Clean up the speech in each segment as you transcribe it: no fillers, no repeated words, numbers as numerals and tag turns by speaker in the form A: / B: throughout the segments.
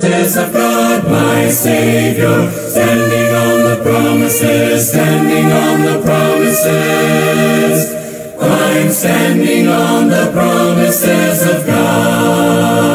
A: Of God, my Savior, standing on the promises, standing on the promises. I'm standing on the promises of God,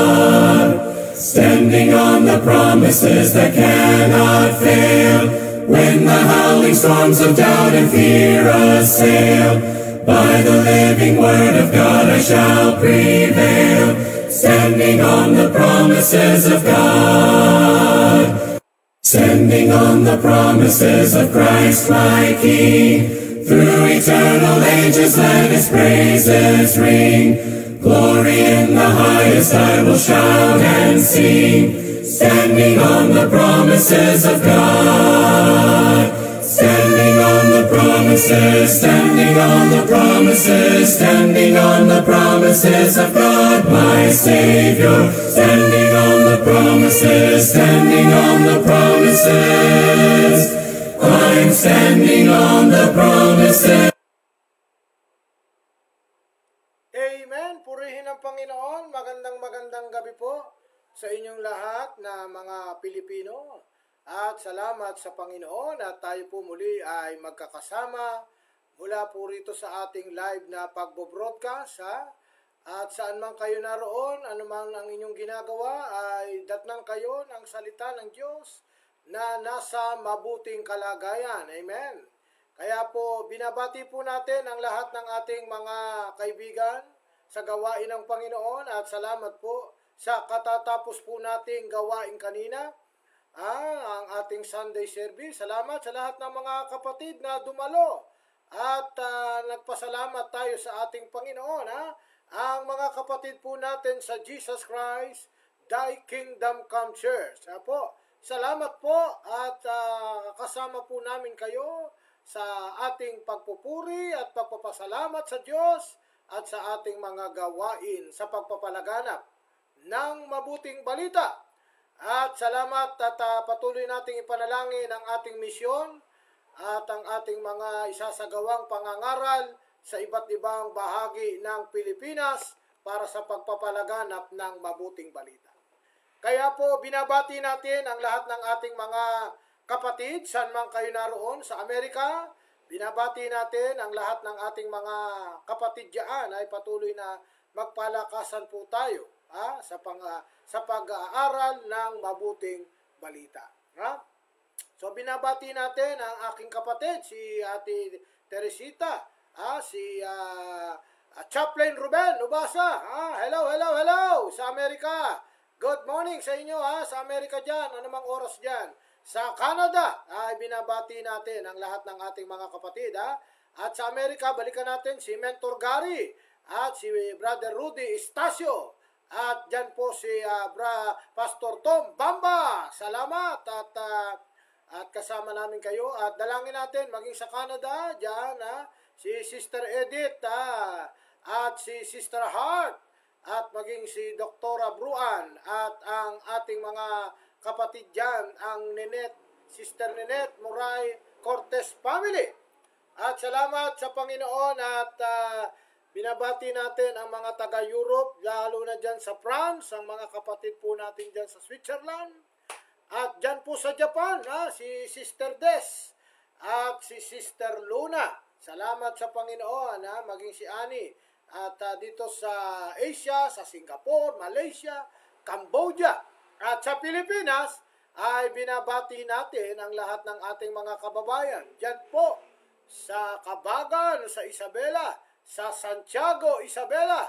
A: standing on the promises that cannot fail. When the howling storms of doubt and fear assail, by the living word of God I shall prevail. Standing on the promises of God, standing on the promises of Christ my King. Through eternal ages let His praises ring. Glory in the highest I will shout and sing. Standing on the promises of God, standing on the promises, standing on the promises, standing on the promises of God, my Savior, standing on the promises, standing on the promises. I'm standing on the promises.
B: Amen. Purihin ang Panginoon. Magandang gabi po sa inyong lahat na mga Pilipino. At salamat sa Panginoon at tayo po muli ay magkakasama mula po rito sa ating live na pagbo-broadcast. At saan man kayo naroon, anumang ang inyong ginagawa ay datnang kayo ng salita ng Diyos na nasa mabuting kalagayan. Amen. Kaya po binabati po natin ang lahat ng ating mga kaibigan sa gawain ng Panginoon at salamat po sa katatapos po nating gawain kanina. Ang ating Sunday service. Salamat sa lahat ng mga kapatid na dumalo at nagpasalamat tayo sa ating Panginoon. Ang mga kapatid po natin sa Jesus Christ, Thy Kingdom Come Church. Salamat po at kasama po namin kayo sa ating pagpupuri at pagpapasalamat sa Diyos at sa ating mga gawain sa pagpapalaganap ng mabuting balita. At salamat at patuloy nating ipanalangin ang ating misyon at ang ating mga isasagawang pangangaral sa iba't ibang bahagi ng Pilipinas para sa pagpapalaganap ng mabuting balita. Kaya po binabati natin ang lahat ng ating mga kapatid, saan man kayo naroon sa Amerika. Binabati natin ang lahat ng ating mga kapatid diyan ay patuloy na magpalakasan po tayo sa pag-aaral ng mabuting balita. So binabati natin ang aking kapatid, si Ate Teresita, si Chaplain Ruben Ubasa. Hello sa Amerika. Good morning sa inyo sa Amerika dyan, anumang oras dyan. Sa Canada ay binabati natin ang lahat ng ating mga kapatid. At sa Amerika, balikan natin si Mentor Gary at si Brother Rudy Estacio. At dyan po si Pastor Tom Bamba. Salamat at kasama namin kayo. At dalangin natin maging sa Canada, dyan si Sister Edith at si Sister Hart at maging si Dr. Bruan at ang ating mga kapatid dyan, ang Sister Ninette Moray Cortez family. At salamat sa Panginoon at binabati natin ang mga taga-Europe, lalo na dyan sa France, ang mga kapatid po natin dyan sa Switzerland. At dyan po sa Japan, si Sister Des at si Sister Luna. Salamat sa Panginoon, maging si Annie. At dito sa Asia, sa Singapore, Malaysia, Cambodia, at sa Pilipinas, ay binabati natin ang lahat ng ating mga kababayan. Dyan po sa Cabagan, sa Isabela, sa Santiago, Isabela,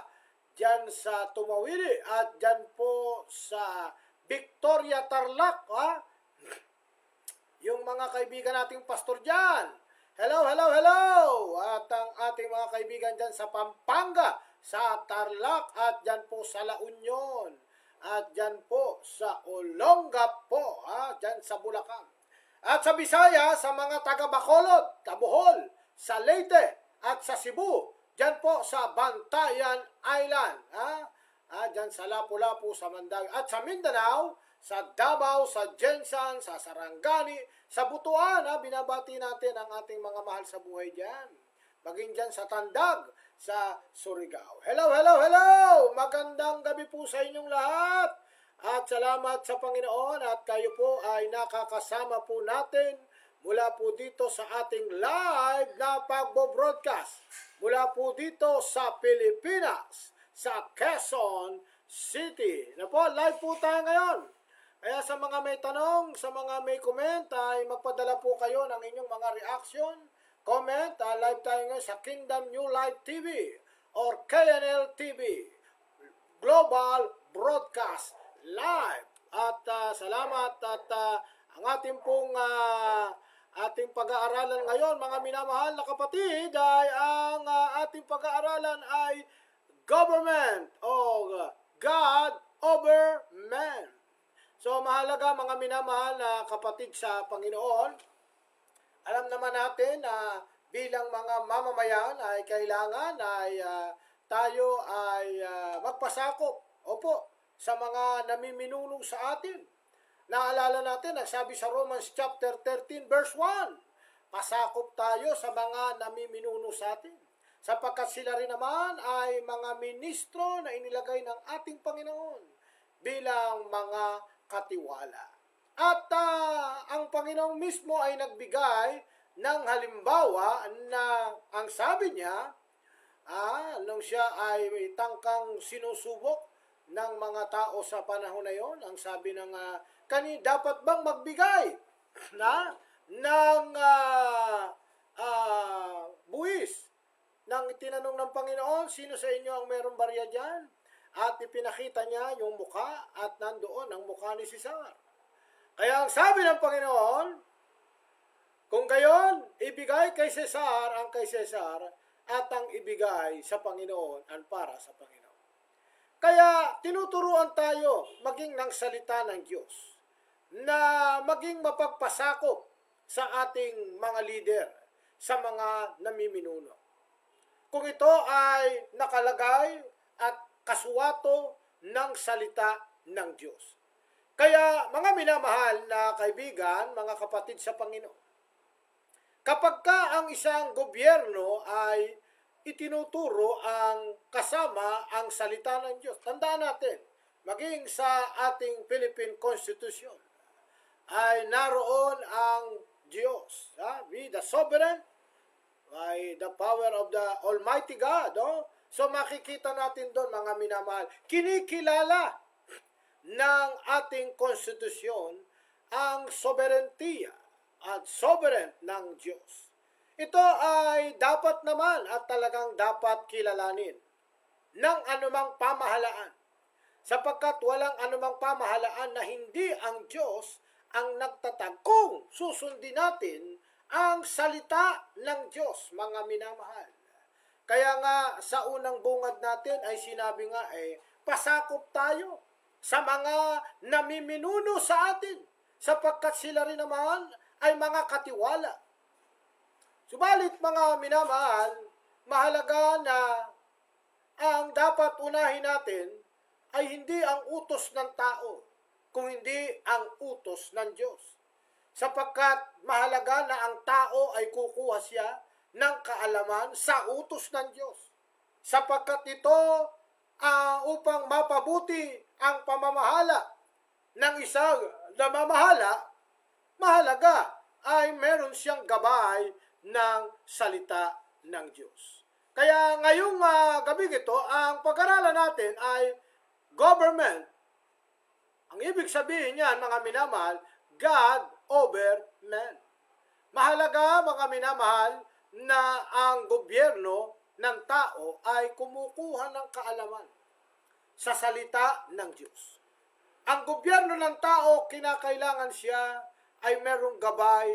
B: dyan sa Tumawili, at dyan po sa Victoria, Tarlac, yung mga kaibigan nating pastor dyan. Hello! At ang ating mga kaibigan dyan sa Pampanga, sa Tarlac, at dyan po sa La Union, at dyan po sa Olongapo po, dyan sa Bulacan. At sa Bisaya, sa mga taga Bacolod, Bohol, sa Leyte, at sa Cebu, dyan po sa Bantayan Island, dyan sa Lapu-Lapu, sa Mandaue, at sa Mindanao, sa Davao, sa Jensan, sa Sarangani, sa Butuan, binabati natin ang ating mga mahal sa buhay dyan. Maging dyan sa Tandag, sa Surigao. Hello! Magandang gabi po sa inyong lahat. At salamat sa Panginoon at kayo po ay nakakasama po natin mula po dito sa ating live na pagbo-broadcast. Mula po dito sa Pilipinas, sa Quezon City. Na po, live po tayo ngayon. Kaya sa mga may tanong, sa mga may comment, ay magpadala po kayo ng inyong mga reaction, comment. Live tayo ngayon sa Kingdom New Life TV or KNL TV, Global Broadcast Live. At salamat at ang ating pong ating pag-aaralan ngayon, mga minamahal na kapatid, ay ang ating pag-aaralan ay Government o God over Man. So mahalaga mga minamahal na kapatid sa Panginoon, alam naman natin na bilang mga mamamayan ay kailangan ay tayo ay magpasakop, sa mga namiminuno sa atin. Naalala natin, nagsabi sa Romans chapter 13 verse 1, pasakop tayo sa mga namiminuno sa atin, sapagkat sila rin naman ay mga ministro na inilagay ng ating Panginoon bilang mga katiwala. At ang Panginoon mismo ay nagbigay ng halimbawa na ang sabi niya, nung siya ay tangkang sinusubok ng mga tao sa panahon na yon, ang sabi ng dapat bang magbigay ng buwis? Nang tinanong ng Panginoon, sino sa inyo ang mayroong barya dyan? At ipinakita niya yung mukha at nandoon ang mukha ni Cesar. Kaya ang sabi ng Panginoon, kung gayon, ibigay kay Cesar ang kay Cesar at ang ibigay sa Panginoon ang para sa Panginoon. Kaya tinuturuan tayo maging ng salita ng Diyos na maging mapagpasakop sa ating mga leader, sa mga namiminuno. Kung ito ay nakalagay at kasuwato ng salita ng Diyos. Kaya mga minamahal na kaibigan, mga kapatid sa Panginoon, kapag ka ang isang gobyerno ay itinuturo ang kasama ang salita ng Diyos, tandaan natin, maging sa ating Philippine Constitution, ay naroon ang Diyos. Be the sovereign, by the power of the Almighty God. So makikita natin doon, mga minamahal, kinikilala ng ating konstitusyon ang sovereignty at sovereign ng Diyos. Ito ay dapat naman at talagang dapat kilalanin ng anumang pamahalaan, sapagkat walang anumang pamahalaan na hindi ang Diyos ang nagtatag kung susundin natin ang salita ng Diyos, mga minamahal. Kaya nga sa unang bungad natin ay sinabi nga pasakop tayo sa mga namiminuno sa atin, sapagkat sila rin naman ay mga katiwala. Subalit mga minamahal, mahalaga na ang dapat unahin natin ay hindi ang utos ng tao, kung hindi ang utos ng Diyos. Sapagkat mahalaga na ang tao ay kukuha siya ng kaalaman sa utos ng Diyos. Sapagkat ito upang mapabuti ang pamamahala ng isang namamahala, mahalaga ay meron siyang gabay ng salita ng Diyos. Kaya ngayong gabi ito, ang pag-aralan natin ay government. Ang ibig sabihin niyan, mga minamahal, God over man. Mahalaga, mga minamahal, na ang gobyerno ng tao ay kumukuha ng kaalaman sa salita ng Diyos. Ang gobyerno ng tao, kinakailangan siya ay merong gabay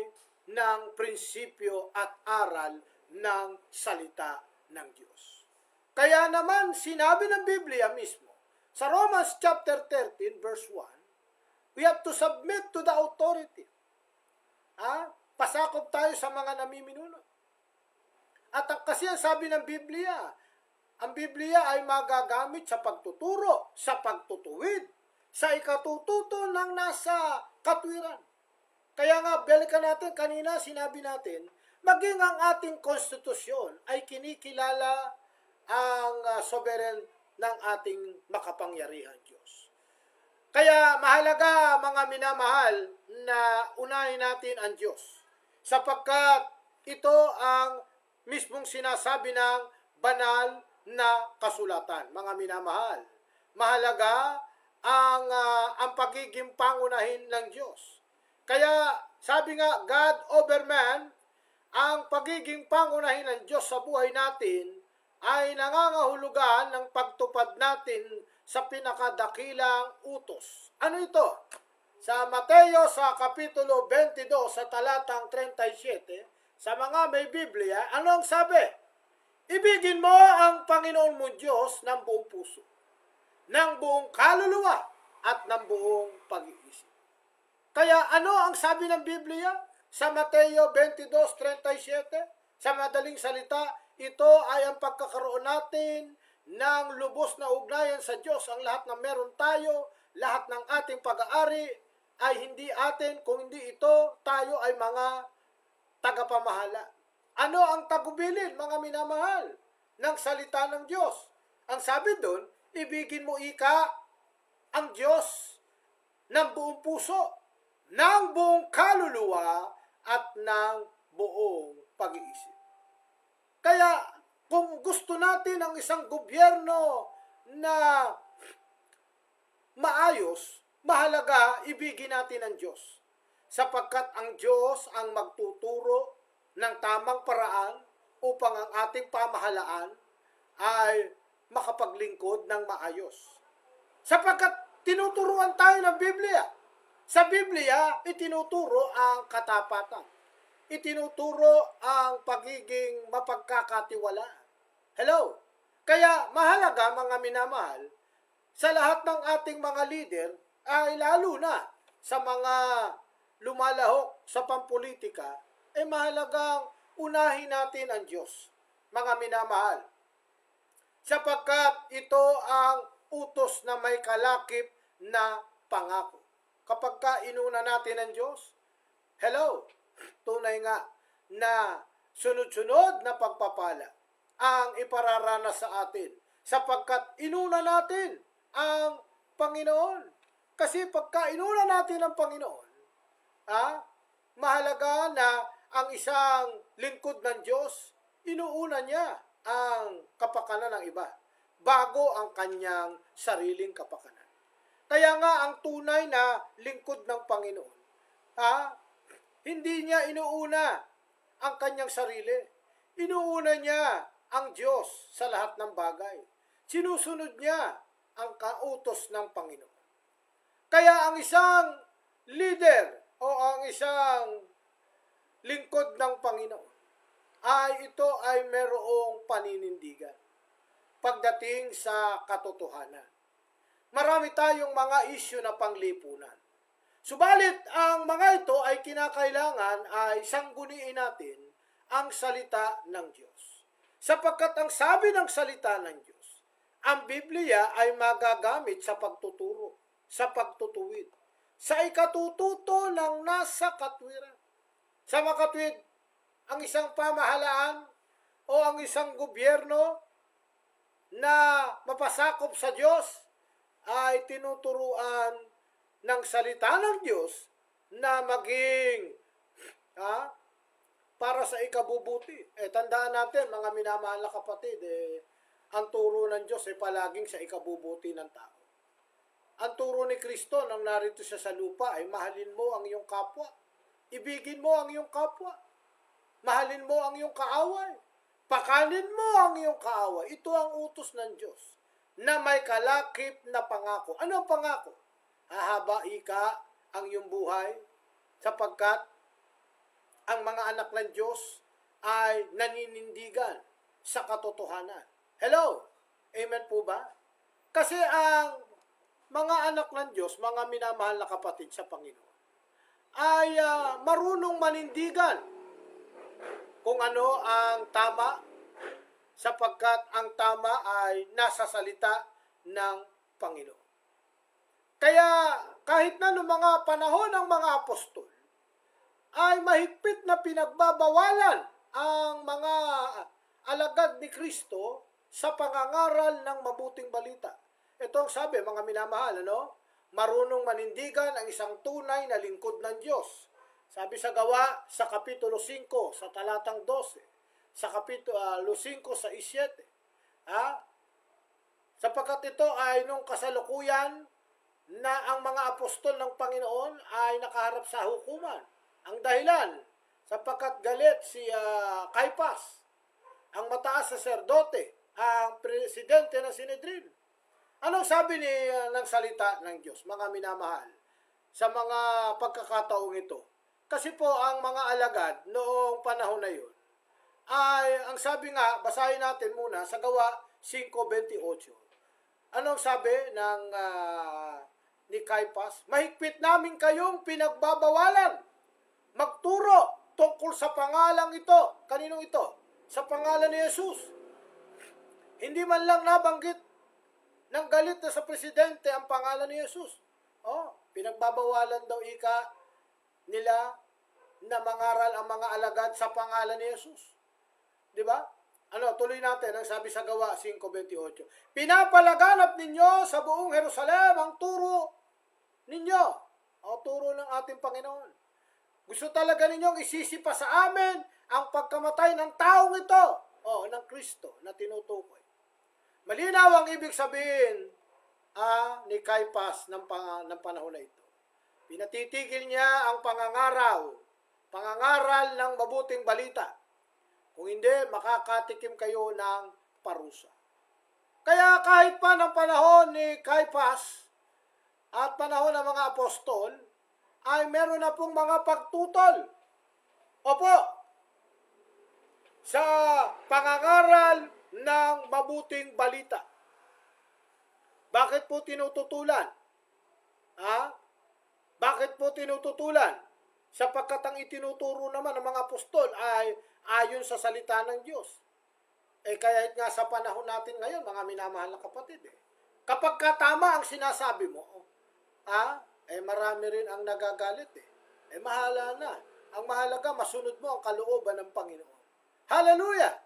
B: ng prinsipyo at aral ng salita ng Diyos. Kaya naman, sinabi ng Biblia mismo, sa Romans chapter 13, verse 1, we have to submit to the authority. Pasakop tayo sa mga namiminuno. At kasi ang sabi ng Biblia, ang Biblia ay magagamit sa pagtuturo, sa pagtutuwid, sa ikatututo ng nasa katwiran. Kaya nga, balikan natin, kanina sinabi natin, maging ang ating konstitusyon ay kinikilala ang sovereign ng ating makapangyarihan Diyos. Kaya mahalaga mga minamahal na unahin natin ang Diyos. Sapagkat ito ang mismong sinasabi ng banal na kasulatan. Mga minamahal, mahalaga ang pagiging pangunahin ng Diyos. Kaya sabi nga, God over man, ang pagiging pangunahin ng Diyos sa buhay natin ay nangangahulugan ng pagtupad natin sa pinakadakilang utos. Ano ito? Sa Mateo sa Kapitulo 22 sa talatang 37, sa mga may Biblia, ano ang sabi? Ibigin mo ang Panginoon mong Diyos ng buong puso, ng buong kaluluwa, at ng buong pag-iisip. Kaya ano ang sabi ng Biblia? Sa Mateo 22:37, sa madaling salita, ito ay ang pagkakaroon natin ng lubos na ugnayan sa Diyos. Ang lahat na meron tayo, lahat ng ating pag-aari ay hindi atin, kung hindi ito, tayo ay mga tagapamahala. Ano ang tagubilin, mga minamahal, ng salita ng Diyos? Ang sabi doon, ibigin mo ang Diyos ng buong puso, ng buong kaluluwa, at ng buong pag-iisip. Kaya kung gusto natin ang isang gobyerno na maayos, mahalaga ibigin natin ang Diyos. Sapagkat ang Diyos ang magtuturo ng tamang paraan upang ang ating pamahalaan ay makapaglingkod ng maayos. Sapagkat tinuturuan tayo ng Biblia. Sa Biblia, itinuturo ang katapatan. Itinuturo ang pagiging mapagkakatiwalaan. Hello? Kaya mahalaga, mga minamahal, sa lahat ng ating mga leader, ay lalo na sa mga lumalahok sa pampolitika, ay mahalagang unahin natin ang Diyos, mga minamahal. Sapagkat ito ang utos na may kalakip na pangako. Kapag inuna natin ang Diyos, hello, tunay nga na sunod-sunod na pagpapala ang ipararanas sa atin. Sapagkat inuna natin ang Panginoon. Kasi pagka inuna natin ang Panginoon, mahalaga na ang isang lingkod ng Diyos, inuuna niya ang kapakanan ng iba bago ang kanyang sariling kapakanan. Kaya nga ang tunay na lingkod ng Panginoon, hindi niya inuuna ang kanyang sarili. Inuuna niya ang Diyos sa lahat ng bagay. Sinusunod niya ang kautos ng Panginoon. Kaya ang isang leader o ang isang lingkod ng Panginoon ito ay merong paninindigan pagdating sa katotohanan. Marami tayong mga isyu na panglipunan. Subalit, ang mga ito ay kinakailangan ay sangguniin natin ang salita ng Diyos. Sapagkat ang sabi ng salita ng Diyos, ang Biblia ay magagamit sa pagtuturo, sa pagtutuwid, sa ikatututo ng nasa katwiran. Sa makatwid, ang isang pamahalaan o ang isang gobyerno na mapasakop sa Diyos ay tinuturuan ng salita ng Diyos na maging para sa ikabubuti. Tandaan natin, mga minamahal na kapatid, ang turo ng Diyos ay palaging sa ikabubuti ng tao. Ang turo ni Kristo nang narito siya sa lupa ay mahalin mo ang iyong kapwa. Ibigin mo ang iyong kapwa. Mahalin mo ang iyong kaaway. Pakanin mo ang iyong kaaway. Ito ang utos ng Diyos na may kalakip na pangako. Ano ang pangako? Hahabai ka ang iyong buhay sapagkat ang mga anak ng Diyos ay naninindigan sa katotohanan. Hello? Amen po ba? Kasi ang mga anak ng Diyos, mga minamahal na kapatid sa Panginoon, ay marunong manindigan kung ano ang tama, sapagkat ang tama ay nasa salita ng Panginoon. Kaya kahit na noong mga panahon ng mga apostol, ay mahigpit na pinagbabawalan ang mga alagad ni Kristo sa pangangaral ng mabuting balita. Ito ang sabi, mga minamahal, marunong manindigan ang isang tunay na lingkod ng Diyos. Sabi sa Gawa sa Kapitulo 5, sa talatang 12, sa Kapitulo 5, sa 7, sapagkat ito ay nung kasalukuyan na ang mga apostol ng Panginoon ay nakaharap sa hukuman. Ang dahilan, sapagkat galit si Caiphas, ang mataas saserdote, ang presidente ng Sinedrin. Anong sabi ng salita ng Diyos, mga minamahal, sa mga pagkakataong ito? Kasi po ang mga alagad noong panahon na yun, ay ang sabi nga, basahin natin muna sa Gawa 5:28. Anong sabi ng ni Caiphas? Mahigpit namin kayong pinagbabawalan magturo tungkol sa pangalang ito. Kaninong ito? Sa pangalan ni Jesus. Hindi man lang nabanggit ng galit na sa presidente ang pangalan ni Jesus. Pinagbabawalan daw nila na mangaral ang mga alagad sa pangalan ni Jesus. Di ba? Tuloy natin ang sabi sa Gawa 5:28. Pinapalaganap ninyo sa buong Jerusalem ang turo ninyo. Turo ng ating Panginoon. Gusto talaga ninyong isisipa sa amin ang pagkamatay ng taong ito. Ng Kristo na tinutukoy. Malinaw ang ibig sabihin ni Caiphas ng panahon na ito. Pinatitigil niya ang pangangaral ng mabuting balita. Kung hindi, makakatikim kayo ng parusa. Kaya kahit pa ng panahon ni Caiphas at panahon ng mga apostol, ay meron na pong mga pagtutol. Sa pangangaral ng mabuting balita. Bakit po tinututulan? Bakit po tinututulan? Sapagkat ang itinuturo naman ng mga apostol ay ayon sa salita ng Diyos. Kaya nga sa panahon natin ngayon, mga minamahal na kapatid, kapag tama ang sinasabi mo, marami rin ang nagagalit. Mahala na. Ang mahalaga, masunod mo ang kalooban ng Panginoon. Hallelujah!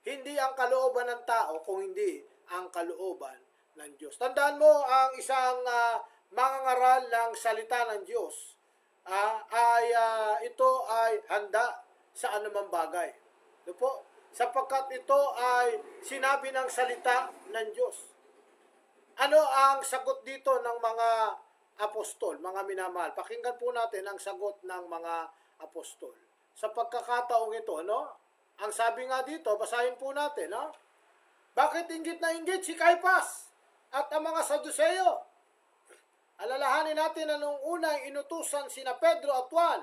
B: Hindi ang kalooban ng tao, kung hindi ang kalooban ng Diyos. Tandaan mo ang isang mangangaral ng salita ng Diyos. Ito ay handa sa anumang bagay. Sapagkat ito ay sinabi ng salita ng Diyos. Ano ang sagot dito ng mga apostol, mga minamahal? Pakinggan po natin ang sagot ng mga apostol. Sa pagkakataong ito, ang sabi nga dito, basahin po natin, bakit inggit na inggit si Caiphas at ang mga Saduseo? Alalahanin natin na nung unang inutusan sina Pedro at Juan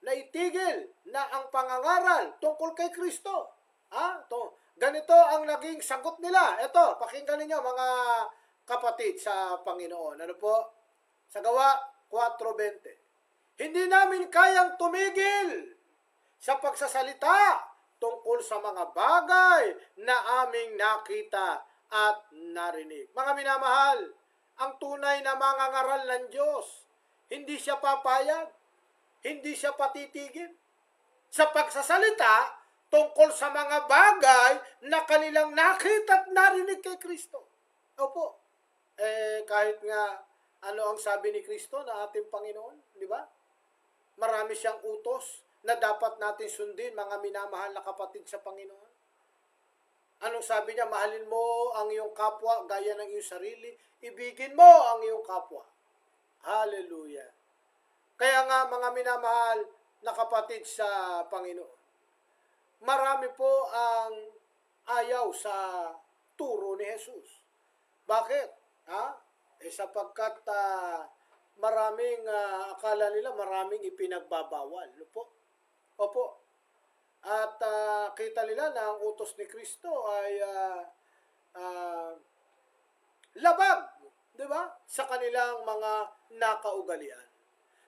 B: na itigil na ang pangangaral tungkol kay Kristo. Ganito ang naging sagot nila. Ito, pakinggan ninyo mga kapatid sa Panginoon. Sa Gawa 4:20. Hindi namin kayang tumigil sa pagsasalita tungkol sa mga bagay na aming nakita at narinig. Mga minamahal, ang tunay na mangangaral ng Diyos, hindi siya papayag, hindi siya patitigil sa pagsasalita tungkol sa mga bagay na kanilang nakita at narinig kay Kristo. Kahit nga ano ang sabi ni Kristo na ating Panginoon, di ba? Marami siyang utos na dapat natin sundin, mga minamahal na kapatid sa Panginoon. Anong sabi niya? Mahalin mo ang iyong kapwa gaya ng iyong sarili. Ibigin mo ang iyong kapwa. Hallelujah. Kaya nga mga minamahal na kapatid sa Panginoon, marami po ang ayaw sa turo ni Jesus. Bakit? Sapagkat maraming akala nila maraming ipinagbabawal. Opo. At kita nila na ang utos ni Kristo ay labag, di ba? Sa kanilang mga nakaugalian.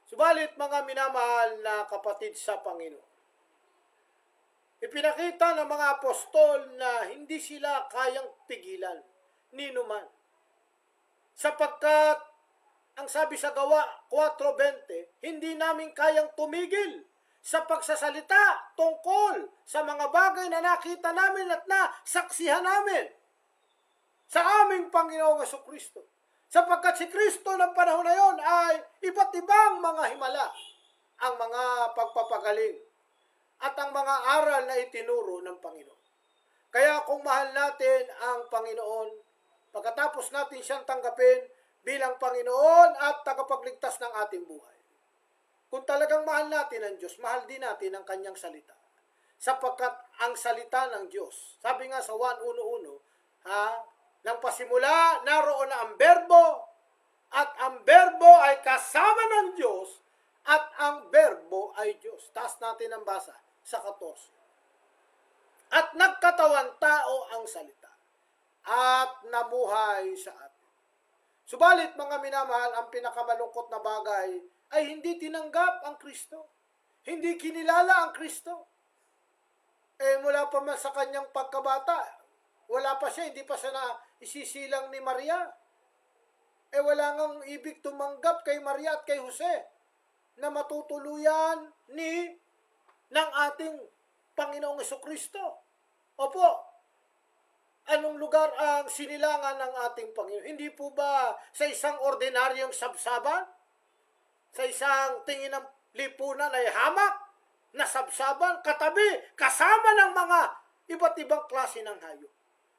B: Subalit mga minamahal na kapatid sa Panginoon, ipinakita ng mga apostol na hindi sila kayang pigilan ni numan. Sapagkat ang sabi sa Gawa 4:20, hindi namin kayang tumigil sa pagsasalita tungkol sa mga bagay na nakita namin at nasaksihan namin sa aming Panginoong Jesucristo. Sapagkat si Kristo ng panahon na yon ay iba't ibang mga himala, ang mga pagpapagaling at ang mga aral na itinuro ng Panginoon. Kaya kung mahal natin ang Panginoon, pagkatapos natin siyang tanggapin bilang Panginoon at tagapagligtas ng ating buhay. Kung talagang mahal natin ang Diyos, mahal din natin ang kanyang salita. Sapagkat ang salita ng Diyos, sabi nga sa 1:1, nang pasimula, naroon na ang berbo, at ang berbo ay kasama ng Diyos, at ang berbo ay Diyos. Taas natin ang basa sa 14. At nagkatawan tao ang salita, at namuhay sa atin. Subalit mga minamahal, ang pinakamalungkot na bagay ay hindi tinanggap ang Kristo. Hindi kinilala ang Kristo. Mula pa man sa kanyang pagkabata, wala pa siya, hindi pa siya na isisilang ni Maria. Wala ngang ibig tumanggap kay Maria at kay Jose na matutuluyan ng ating Panginoong Jesucristo. Opo, anong lugar ang sinilangan ng ating Panginoon? Hindi po ba sa isang ordinaryong sabsaban? Sa isang tingin ng lipunan ay hamak na sabsaban, katabi, kasama ng mga iba't ibang klase ng hayop.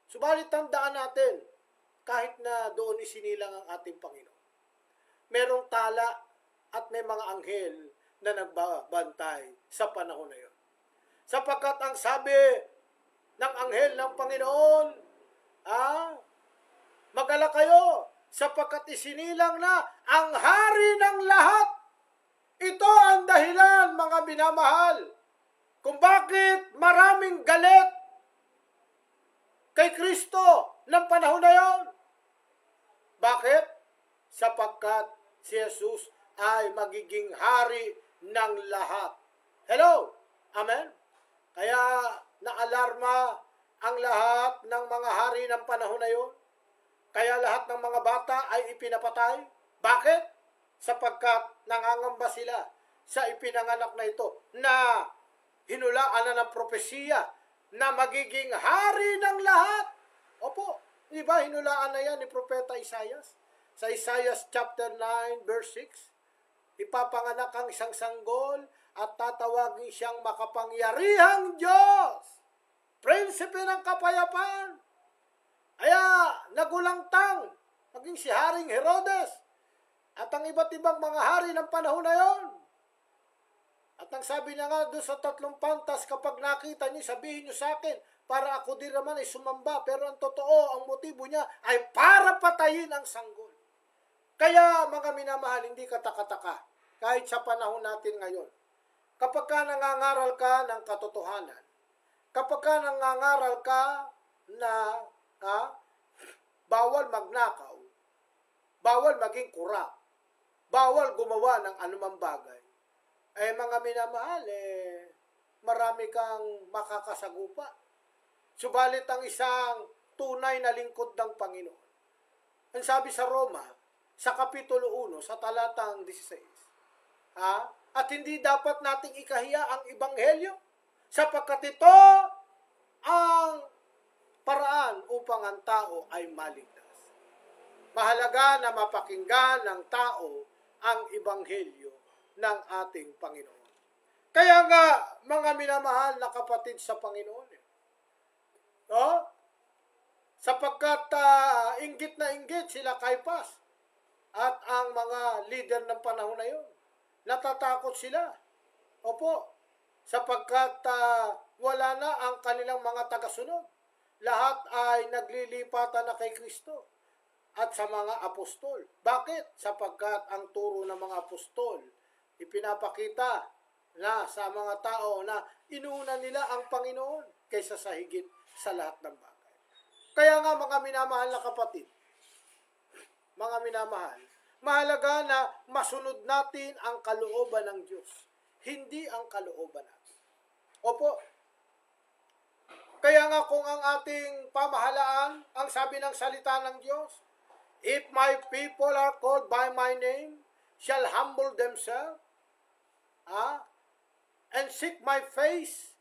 B: Subalit tandaan natin, kahit na doon isinilang ang ating Panginoon, merong tala at may mga anghel na nagbabantay sa panahon na yun. Sapagkat ang sabi ng anghel ng Panginoon, mag-alala kayo, sapagkat isinilang na ang hari ng lahat. Ito ang dahilan, mga binamahal, kung bakit maraming galit kay Kristo ng panahon na yon. Bakit? Sapagkat si Jesus ay magiging hari ng lahat. Hello? Amen? Kaya naalarma ang lahat ng mga hari ng panahon na yon. Kaya lahat ng mga bata ay ipinapatay. Bakit? Sapagkat nangangamba sila sa ipinanganak na ito na hinulaan na ng propesiya na magiging hari ng lahat. Opo, di ba hinulaan na yan ni Propeta Isaias? Sa Isaias chapter 9 verse 6, ipapanganak ang isang sanggol at tatawagin siyang makapangyarihang Diyos, prinsipe ng kapayapaan. Kaya nagulangtang maging si Haring Herodes at ang iba't ibang mga hari ng panahon na yon. At ang sabi niya nga doon sa 3 pantas, kapag nakita niyo, sabihin niyo sa akin, para ako din naman ay sumamba. Pero ang totoo, ang motibo niya ay para patayin ang sanggol. Kaya mga minamahal, hindi katakataka, kahit sa panahon natin ngayon. Kapag ka nangangaral ka ng katotohanan, kapag ka nangangaral ka na bawal magnakaw, bawal maging kurap, bawal gumawa ng anumang bagay, mga minamahal, marami kang makakasagupa. Subalit ang isang tunay na lingkod ng Panginoon, ang sabi sa Roma, sa Kapitulo 1, sa talatang 16, at hindi dapat nating ikahiya ang Ebanghelyo, sapagkat ito ang paraan upang ang tao ay maligtas. Mahalaga na mapakinggan ng tao ang Ebanghelyo ng ating Panginoon. Kaya nga, mga minamahal na kapatid sa Panginoon, sapagkat inggit na inggit sila Kaypas at ang mga leader ng panahon na yun, natatakot sila. Opo, sapagkat wala na ang kanilang mga tagasunod. Lahat ay naglilipatan na kay Kristo at sa mga apostol. Bakit? Sapagkat ang turo ng mga apostol ipinapakita na sa mga tao na inuuna nila ang Panginoon kaysa sa higit sa lahat ng bagay. Kaya nga mga minamahal na kapatid, mga minamahal, mahalaga na masunod natin ang kalooban ng Diyos, hindi ang kalooban natin. Opo, kaya nga kung ang ating pamahalaan, ang sabi ng salita ng Diyos, if my people are called by my name, shall humble themselves, and seek my face,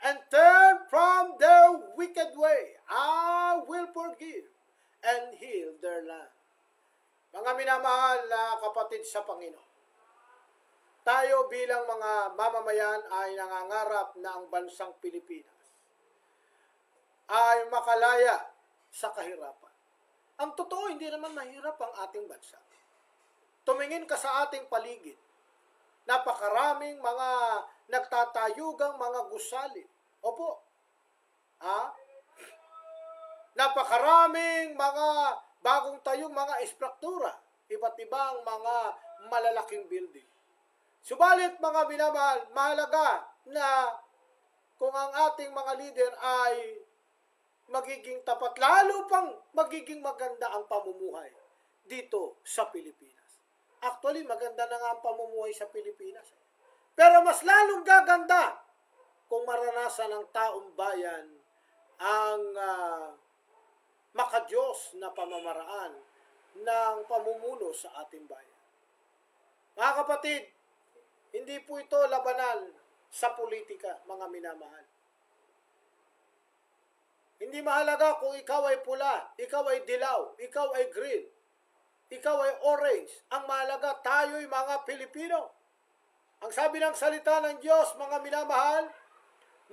B: and turn from their wicked way, I will forgive and heal their land. Mga minamahal na kapatid sa Panginoon, tayo bilang mga mamamayan ay nangangarap na ang bansang Pilipinas ay makalaya sa kahirapan. Ang totoo, hindi naman mahirap ang ating bansa. Tumingin ka sa ating paligid. Napakaraming mga nagtatayugang mga gusali. Opo. Napakaraming mga bagong tayong mga estruktura. Iba't ibang mga malalaking building. Subalit mga minamahal, mahalaga na kung ang ating mga leader ay magiging tapat, lalo pang magiging maganda ang pamumuhay dito sa Pilipinas. Actually, maganda na nga ang pamumuhay sa Pilipinas. Pero mas lalong gaganda kung maranasan ng taong bayan ang makadiyos na pamamaraan ng pamumuno sa ating bayan. Mga kapatid, hindi po ito labanan sa politika, mga minamahal. Hindi mahalaga kung ikaw ay pula, ikaw ay dilaw, ikaw ay green, ikaw ay orange. Ang mahalaga, tayo'y mga Pilipino. Ang sabi ng salita ng Diyos, mga minamahal,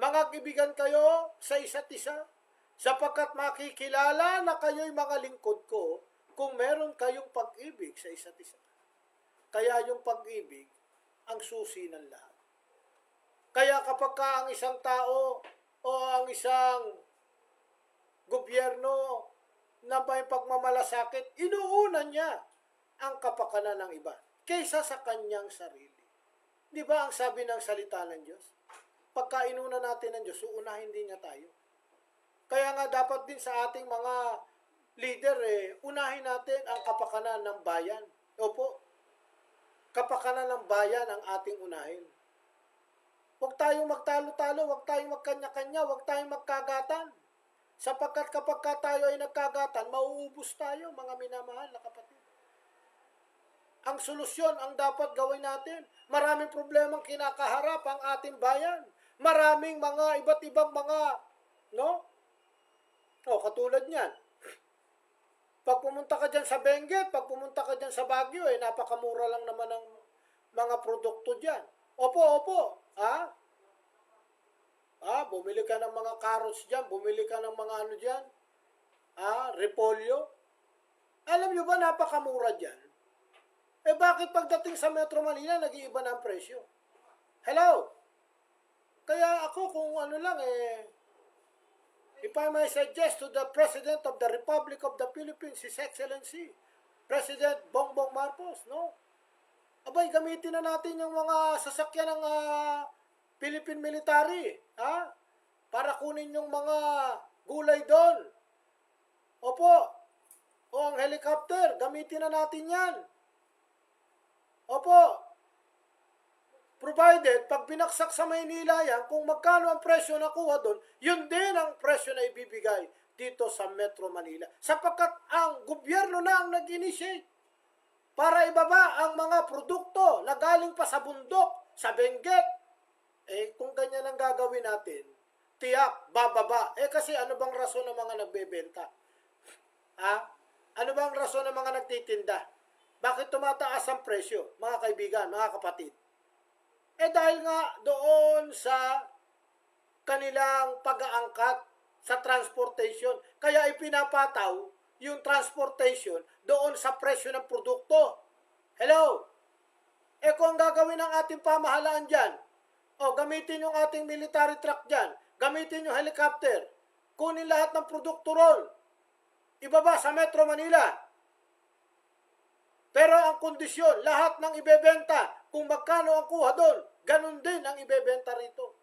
B: mga kaibigan kayo sa isa't isa, sapagkat makikilala na kayo'y mga lingkod ko kung meron kayong pag-ibig sa isa't isa. Kaya yung pag-ibig ang susi ng lahat. Kaya kapag ang isang tao o ang isang gobyerno na may pagmamalasakit, inuuna niya ang kapakanan ng iba kaysa sa kanyang sarili. Di ba ang sabi ng salita ng Diyos? Pagka inuna natin ng Diyos, uunahin din niya tayo. Kaya nga dapat din sa ating mga leader, unahin natin ang kapakanan ng bayan. Opo, kapakanan ng bayan ang ating unahin. Huwag tayong magtalo-talo, huwag tayong magkanya-kanya, huwag tayong magkagatan. Sapagkat kapag tayo ay nagkagatan, mauubos tayo, mga minamahal na kapatid. Ang solusyon ang dapat gawin natin. Maraming problemang kinakaharap ang ating bayan. Maraming mga iba't ibang mga, katulad niyan. Pag pumunta ka dyan sa Benguet, pag pumunta ka dyan sa Baguio, napakamura lang naman ang mga produkto dyan. Opo. Bumili ka ng mga carrots dyan, bumili ka ng mga ano dyan, repolyo. Alam nyo ba, napakamura dyan? Bakit pagdating sa Metro Manila, nag-iiba na ang presyo? Hello? Kaya ako kung if I may suggest to the President of the Republic of the Philippines, His Excellency, President Bongbong Marcos, abay, gamitin na natin yung mga sasakyan ng Philippine Military, para kunin yung mga gulay doon. Opo. O ang helicopter, gamitin na natin yan. Opo. Provided, pag binaksak sa Maynila yan, kung magkano ang presyo nakuha doon, yun din ang presyo na ibibigay dito sa Metro Manila. Sapagkat ang gobyerno na ang nag-initiate para ibaba ang mga produkto na galing pa sa bundok, sa Benguet. Kung ganyan ang gagawin natin, tiyak, bababa. Kasi ano bang rason ng mga nagbebenta? Ano bang rason ng mga nagtitinda? Bakit tumataas ang presyo, mga kaibigan, mga kapatid? Dahil nga doon sa kanilang pag-aangkat sa transportation. Kaya ipinapataw yung transportation doon sa presyo ng produkto. Hello? Kung ang gagawin ng ating pamahalaan dyan, gamitin yung ating military truck dyan, gamitin yung helicopter, kunin lahat ng produkto ron, ibaba sa Metro Manila. Pero ang kondisyon, lahat ng ibebenta, kung magkano ang kuha doon, ganun din ang ibebenta rito.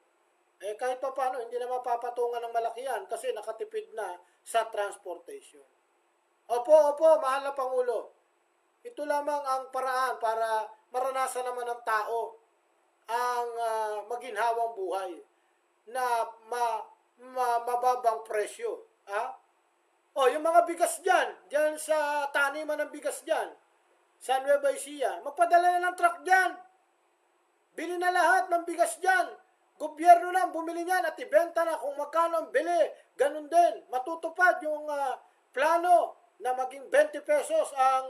B: Kahit pa paano, hindi na mapapatungan ng malaki yan kasi nakatipid na sa transportation. Opo, mahal na Pangulo. Ito lamang ang paraan para maranasan naman ng tao ang maginhawang buhay na mababang presyo. Yung mga bigas dyan sa taniman ng bigas dyan, sa Nueva Ecija, magpadala na ng truck dyan. Bili na lahat ng bigas dyan. Gobyerno na ang bumili niyan at ibenta na kung magkano ang bili. Ganun din, matutupad yung plano na maging 20 pesos ang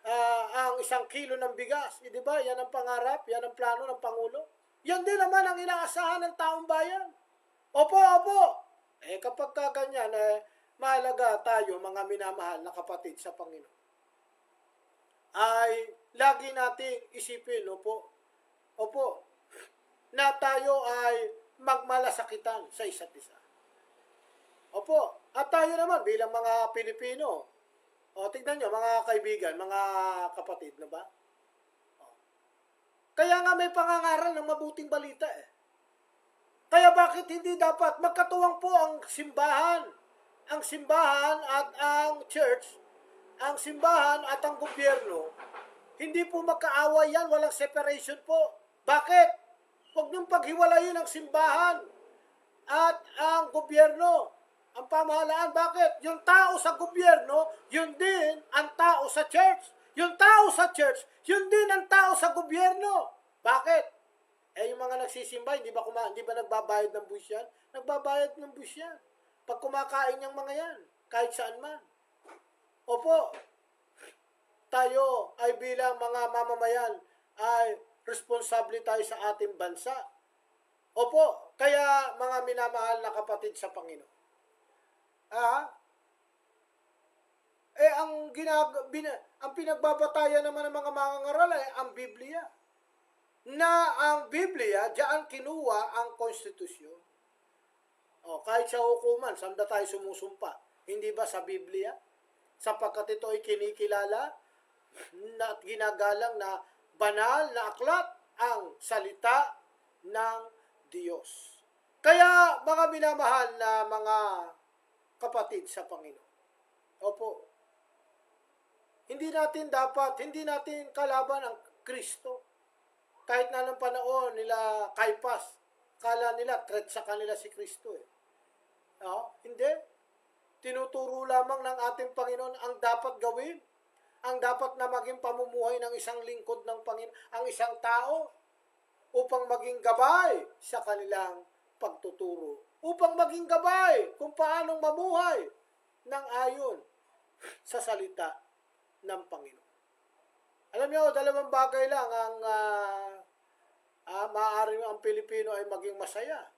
B: ang 1 kilo ng bigas. Di ba? Yan ang pangarap, yan ang plano ng Pangulo. Yan din naman ang inaasahan ng taong bayan. Opo, opo. Kapag kaganyan, mahalaga tayo, mga minamahal na kapatid sa Panginoon, ay lagi nating isipin, opo, na tayo ay magmalasakitan sa isa't isa. Opo, at tayo naman bilang mga Pilipino, tignan nyo, mga kaibigan, mga kapatid, na ba? Kaya nga may pangangaral ng mabuting balita Kaya bakit hindi dapat magkatuwang po ang simbahan at ang church, ang simbahan at ang gobyerno, hindi po magkaaway yan, walang separation po. Bakit? Huwag niyong paghiwalayin ang simbahan at ang gobyerno, ang pamahalaan. Bakit? Yung tao sa gobyerno, yun din ang tao sa church. Yung tao sa church, yun din ang tao sa gobyerno. Bakit? Yung mga nagsisimba, hindi ba nagbabayad ng buwis yan? Nagbabayad ng buwis yan. Pag kumakain yung mga yan, kahit saan man. Opo, tayo ay bilang mga mamamayan ay responsable tayo sa ating bansa. Opo, kaya mga minamahal na kapatid sa Panginoon. Ang pinagbabatayan naman ng mga mangangaral ay ang Biblia. Na ang Biblia, diyan kinuha ang konstitusyon. Kahit sa hukuman, saan na tayo sumusumpa? Hindi ba sa Biblia? Sapagkat ito ay kinikilala at ginagalang na banal na aklat ang salita ng Diyos. Kaya mga minamahal na mga kapatid sa Panginoon. Opo. Hindi natin kalaban ang Kristo. Kahit na nung panahon nila Caiaphas, kala nila threat sa kanila si Kristo Hindi. Tinuturo lamang ng ating Panginoon ang dapat gawin, ang dapat na maging pamumuhay ng isang lingkod ng Panginoon, ang isang tao, upang maging gabay sa kanilang pagtuturo, upang maging gabay kung paanong mamuhay ng ayon sa salita ng Panginoon. Alam niyo, dalawang bagay lang ang maaaring ang Pilipino ay maging masaya.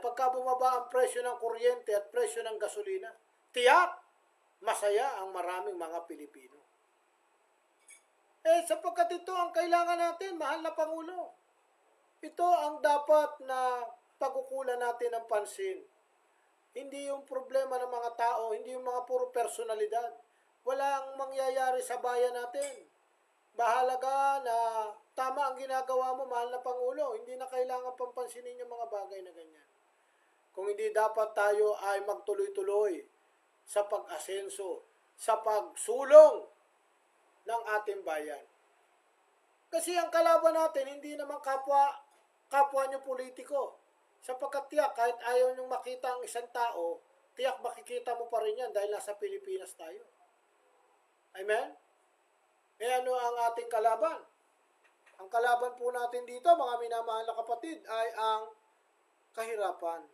B: Pagka bumaba ang presyo ng kuryente at presyo ng gasolina, tiyak, masaya ang maraming mga Pilipino. Sapagkat ito ang kailangan natin, mahal na Pangulo. Ito ang dapat na pagkukulan natin ng pansin. Hindi yung problema ng mga tao, hindi yung mga puro personalidad. Walang mangyayari sa bayan natin. Bahala ka na tama ang ginagawa mo, mahal na Pangulo. Hindi na kailangan pampansinin yung mga bagay na ganyan. Kung hindi dapat tayo ay magtuloy-tuloy sa pag-asenso, sa pagsulong ng ating bayan. Kasi ang kalaban natin, hindi naman kapwa nyo politiko. Sapagkat tiyak, kahit ayaw nyong makita ang isang tao, tiyak makikita mo pa rin yan dahil nasa Pilipinas tayo. Amen? Ano ang ating kalaban? Ang kalaban po natin dito, mga minamahal na kapatid, ay ang kahirapan.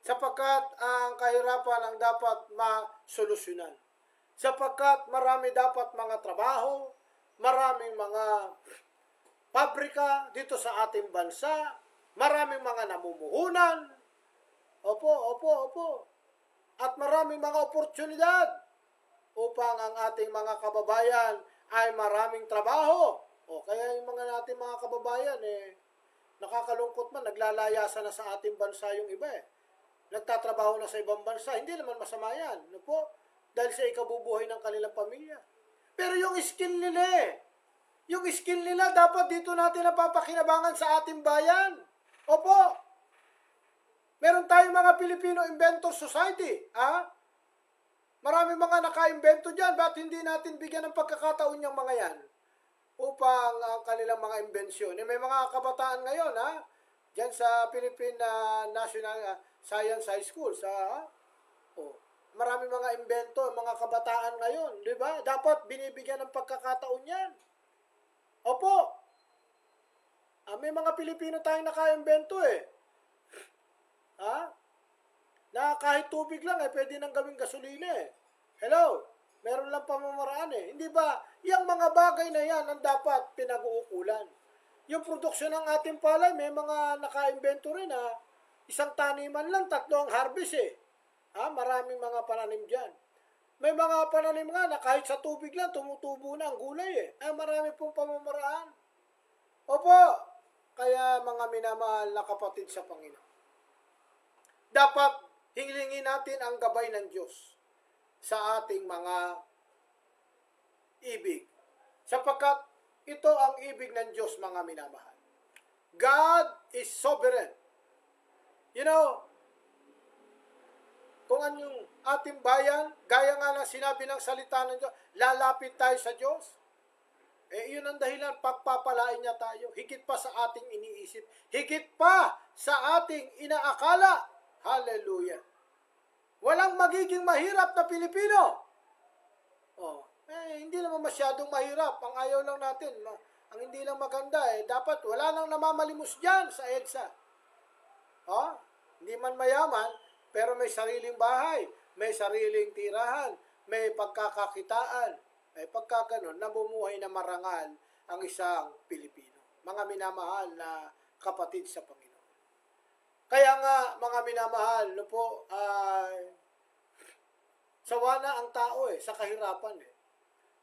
B: Sapagkat ang kahirapan ang dapat masolusyonan. Sapagkat marami dapat mga trabaho, maraming mga pabrika dito sa ating bansa, maraming mga namumuhunan. Opo. At maraming mga oportunidad upang ang ating mga kababayan ay maraming trabaho. Kaya yung nating mga kababayan, nakakalungkot man, naglalayasan na sa ating bansa yung iba Nagtatrabaho na sa ibang bansa. Hindi naman masama yan. Dahil sa ikabubuhay ng kanilang pamilya. Pero yung skill nila, dapat dito natin napapakinabangan sa ating bayan. Opo. Meron tayong mga Filipino Inventor Society. Marami mga naka-invento dyan. Ba't hindi natin bigyan ng pagkakataon yung mga yan? Upang ang kanilang mga imbensyon. May mga kabataan ngayon, dyan sa Philippine National Science High School. Marami mga invento, mga kabataan ngayon. Di ba? Dapat binibigyan ng pagkakataon yan. Opo. May mga Pilipino tayong naka-invento Na kahit tubig lang pwede nang gawing gasolina Hello? Meron lang pamamaraan eh. Hindi ba? Yung mga bagay na yan ang dapat pinag-uukulan. Yung produksyon ng ating palay, may mga naka-invento rin ha. Isang taniman lang, 3 ang harvest eh. Maraming mga pananim dyan. May mga pananim nga na kahit sa tubig lang, tumutubo na ang gulay eh. Marami pong pamamaraan. Opo, kaya mga minamahal na kapatid sa Panginoon, dapat hingilingin natin ang gabay ng Diyos sa ating mga ibig. Sapagkat ito ang ibig ng Diyos, mga minamahal. God is sovereign. You know, kung anong ating bayan, gaya nga ng sinabi ng salita ng Diyos, lalapit tayo sa Diyos. Yun ang dahilan, pagpapalain niya tayo. Higit pa sa ating iniisip. Higit pa sa ating inaakala. Hallelujah. Walang magiging mahirap na Pilipino. Hindi naman masyadong mahirap. Ang ayaw lang natin, ang hindi lang maganda, dapat wala nang namamalimos dyan sa EDSA. Hindi man mayaman, pero may sariling bahay, may sariling tirahan, may pagkakakitaan. Pagkaganon, nabumuhay na marangal ang isang Pilipino. Mga minamahal na kapatid sa Panginoon. Kaya nga, mga minamahal, sawa na ang tao sa kahirapan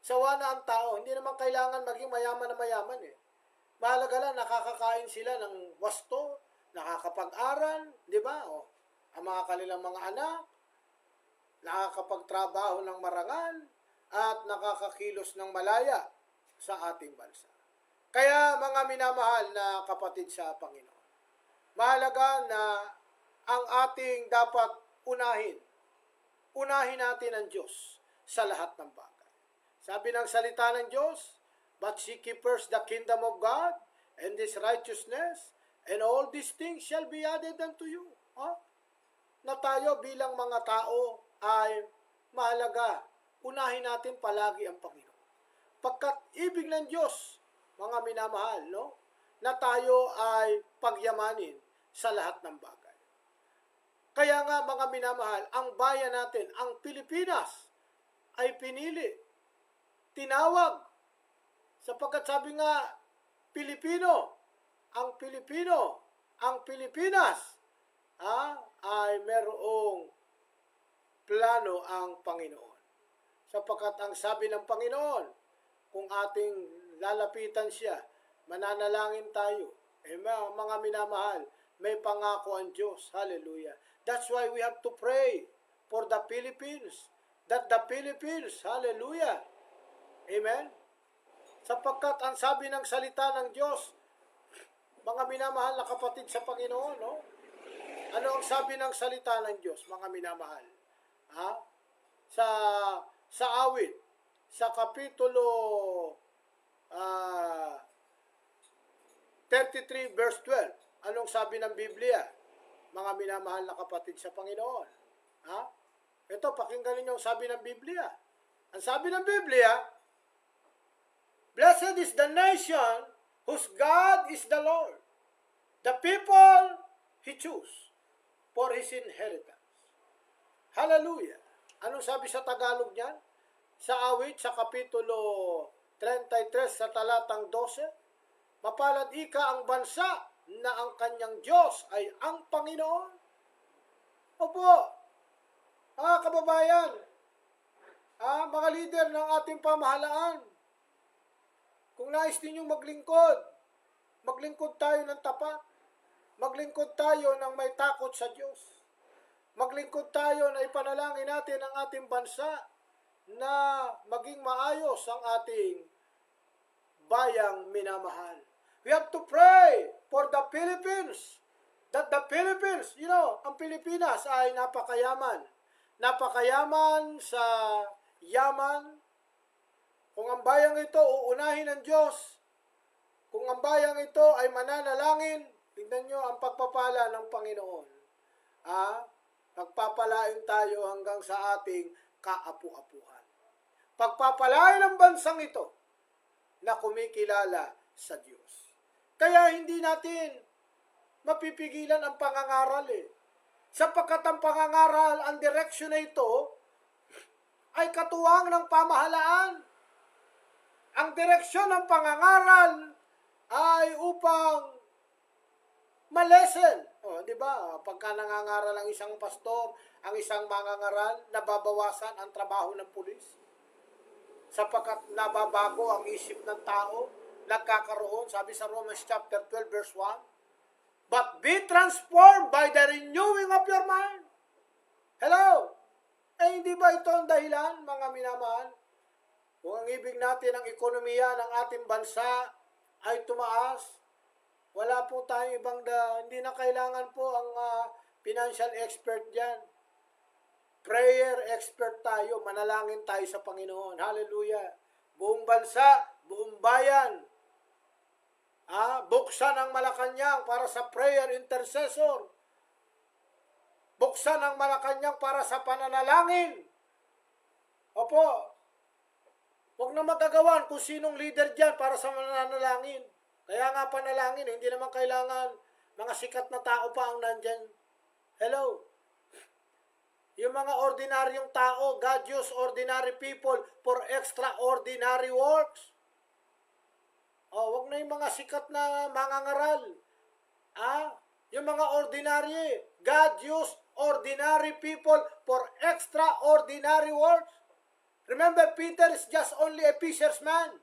B: Sawa na ang tao. Hindi naman kailangan maging mayaman na mayaman Mahalaga lang, nakakakain sila ng wasto, nakakapag-aral, di ba? Ang mga kanilang mga anak, nakakapagtrabaho ng marangal, at nakakakilos ng malaya sa ating bansa. Kaya mga minamahal na kapatid sa Panginoon, mahalaga na ang ating dapat unahin natin ang Diyos sa lahat ng bagay. Sabi ng salita ng Diyos, but seek ye first the kingdom of God and His righteousness, and all these things shall be added unto you. Na tayo bilang mga tao ay mahalaga, unahin natin palagi ang Panginoon. Pagkat ibig ng Diyos, mga minamahal, na tayo ay pagyamanin sa lahat ng bagay. Kaya nga, mga minamahal, ang bayan natin, ang Pilipinas, ay pinili, tinawag, sapagkat sabi nga, ang Pilipinas, ay merong plano ang Panginoon. Sapagkat ang sabi ng Panginoon, kung ating lalapitan siya, mananalangin tayo. Mga minamahal, may pangako ang Diyos. Hallelujah. That's why we have to pray for the Philippines. That the Philippines, hallelujah. Amen. Sapagkat ang sabi ng salita ng Diyos, mga minamahal na kapatid sa Panginoon, ano ang sabi ng salita ng Diyos, mga minamahal? Sa awit, sa kapitulo 33 verse 12, anong sabi ng Biblia? Mga minamahal na kapatid sa Panginoon. Ito, pakinggan ninyo ang sabi ng Biblia. Ang sabi ng Biblia, blessed is the nation whose God is the Lord, the people He chose for His inheritance. Hallelujah. Anong sabi sa Tagalog niyan? Sa awit, sa kapitulo 33, sa talatang 12, mapalad ika ang bansa na ang kanyang Diyos ay ang Panginoon. Opo, mga kababayan, mga leader ng ating pamahalaan, kung nais ninyong maglingkod tayo ng tapat, maglingkod tayo ng may takot sa Diyos, maglingkod tayo na ipanalangin natin ang ating bansa na maging maayos ang ating bayang minamahal. We have to pray for the Philippines. That the Philippines, ang Pilipinas ay napakayaman. Napakayaman sa yaman. Kung ang bayang ito uunahin ng Diyos, kung ang bayang ito ay mananalangin, tingnan nyo ang pagpapala ng Panginoon. Pagpapalain tayo hanggang sa ating kaapu-apuhan. Pagpapalain ang bansang ito na kumikilala sa Diyos. Kaya hindi natin mapipigilan ang pangangaral Sapagkat ang pangangaral, ang direksyon na ito, ay katuwang ng pamahalaan. Ang direksyon ng pangangaral ay upang malesen. O, di ba? Pagka nangangaral ang isang pastor, ang isang mangangaral, nababawasan ang trabaho ng pulis. Sapagkat nababago ang isip ng tao, nagkakaroon, sabi sa Romans chapter 12 verse 1, but be transformed by the renewing of your mind. Hello? Eh, hindi ba ito ang dahilan, mga minamahal? Kung ang ibig natin ang ekonomiya ng ating bansa ay tumaas, wala po tayong ibang hindi na kailangan po ang financial expert dyan. Prayer expert tayo, manalangin tayo sa Panginoon. Hallelujah. Buong bansa, buong bayan, buksan ang Malacanang para sa prayer intercessor. Buksan ang Malacanang para sa pananalangin. Opo, huwag na magagawan kung sinong leader dyan para sa mananalangin. Kaya nga panalangin, hindi naman kailangan mga sikat na tao pa ang nandyan. Hello? Yung mga ordinaryong tao, God used ordinary people for extraordinary works. Huwag na yung mga sikat na mangangaral. Yung mga ordinary, God used ordinary people for extraordinary works. Remember, Peter is just only a fisherman.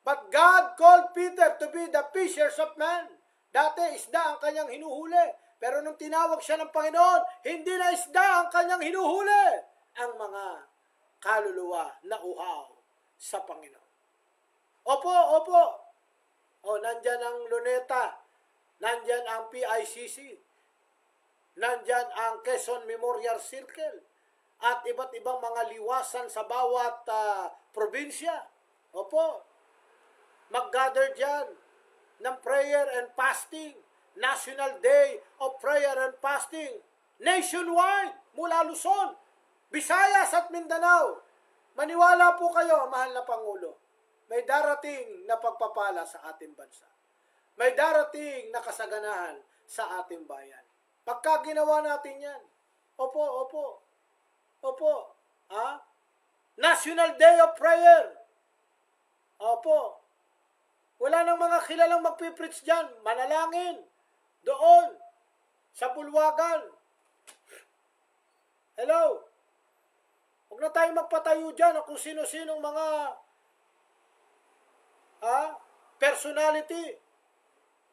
B: But God called Peter to be the fishers of men. Dati, isda ang kanyang hinuhuli. Pero nung tinawag siya ng Panginoon, hindi na isda ang kanyang hinuhuli. Ang mga kaluluwa na uhaw sa Panginoon. Opo. Nandyan ang Luneta. Nandyan ang PICC. Nandyan ang Quezon Memorial Circle. At iba't ibang mga liwasan sa bawat probinsya. Opo. Mag-gather dyan ng prayer and fasting. National Day of Prayer and Fasting. Nationwide, mula Luzon, Visayas at Mindanao. Maniwala po kayo, mahal na Pangulo. May darating na pagpapala sa ating bansa. May darating na kasaganahan sa ating bayan. Pagka ginawa natin yan, opo. National Day of Prayer. Opo. Wala nang mga kilalang magpipreach dyan. Manalangin. Doon. Sa bulwagan. Hello. Huwag na tayong magpatayo dyan kung sino-sinong mga personality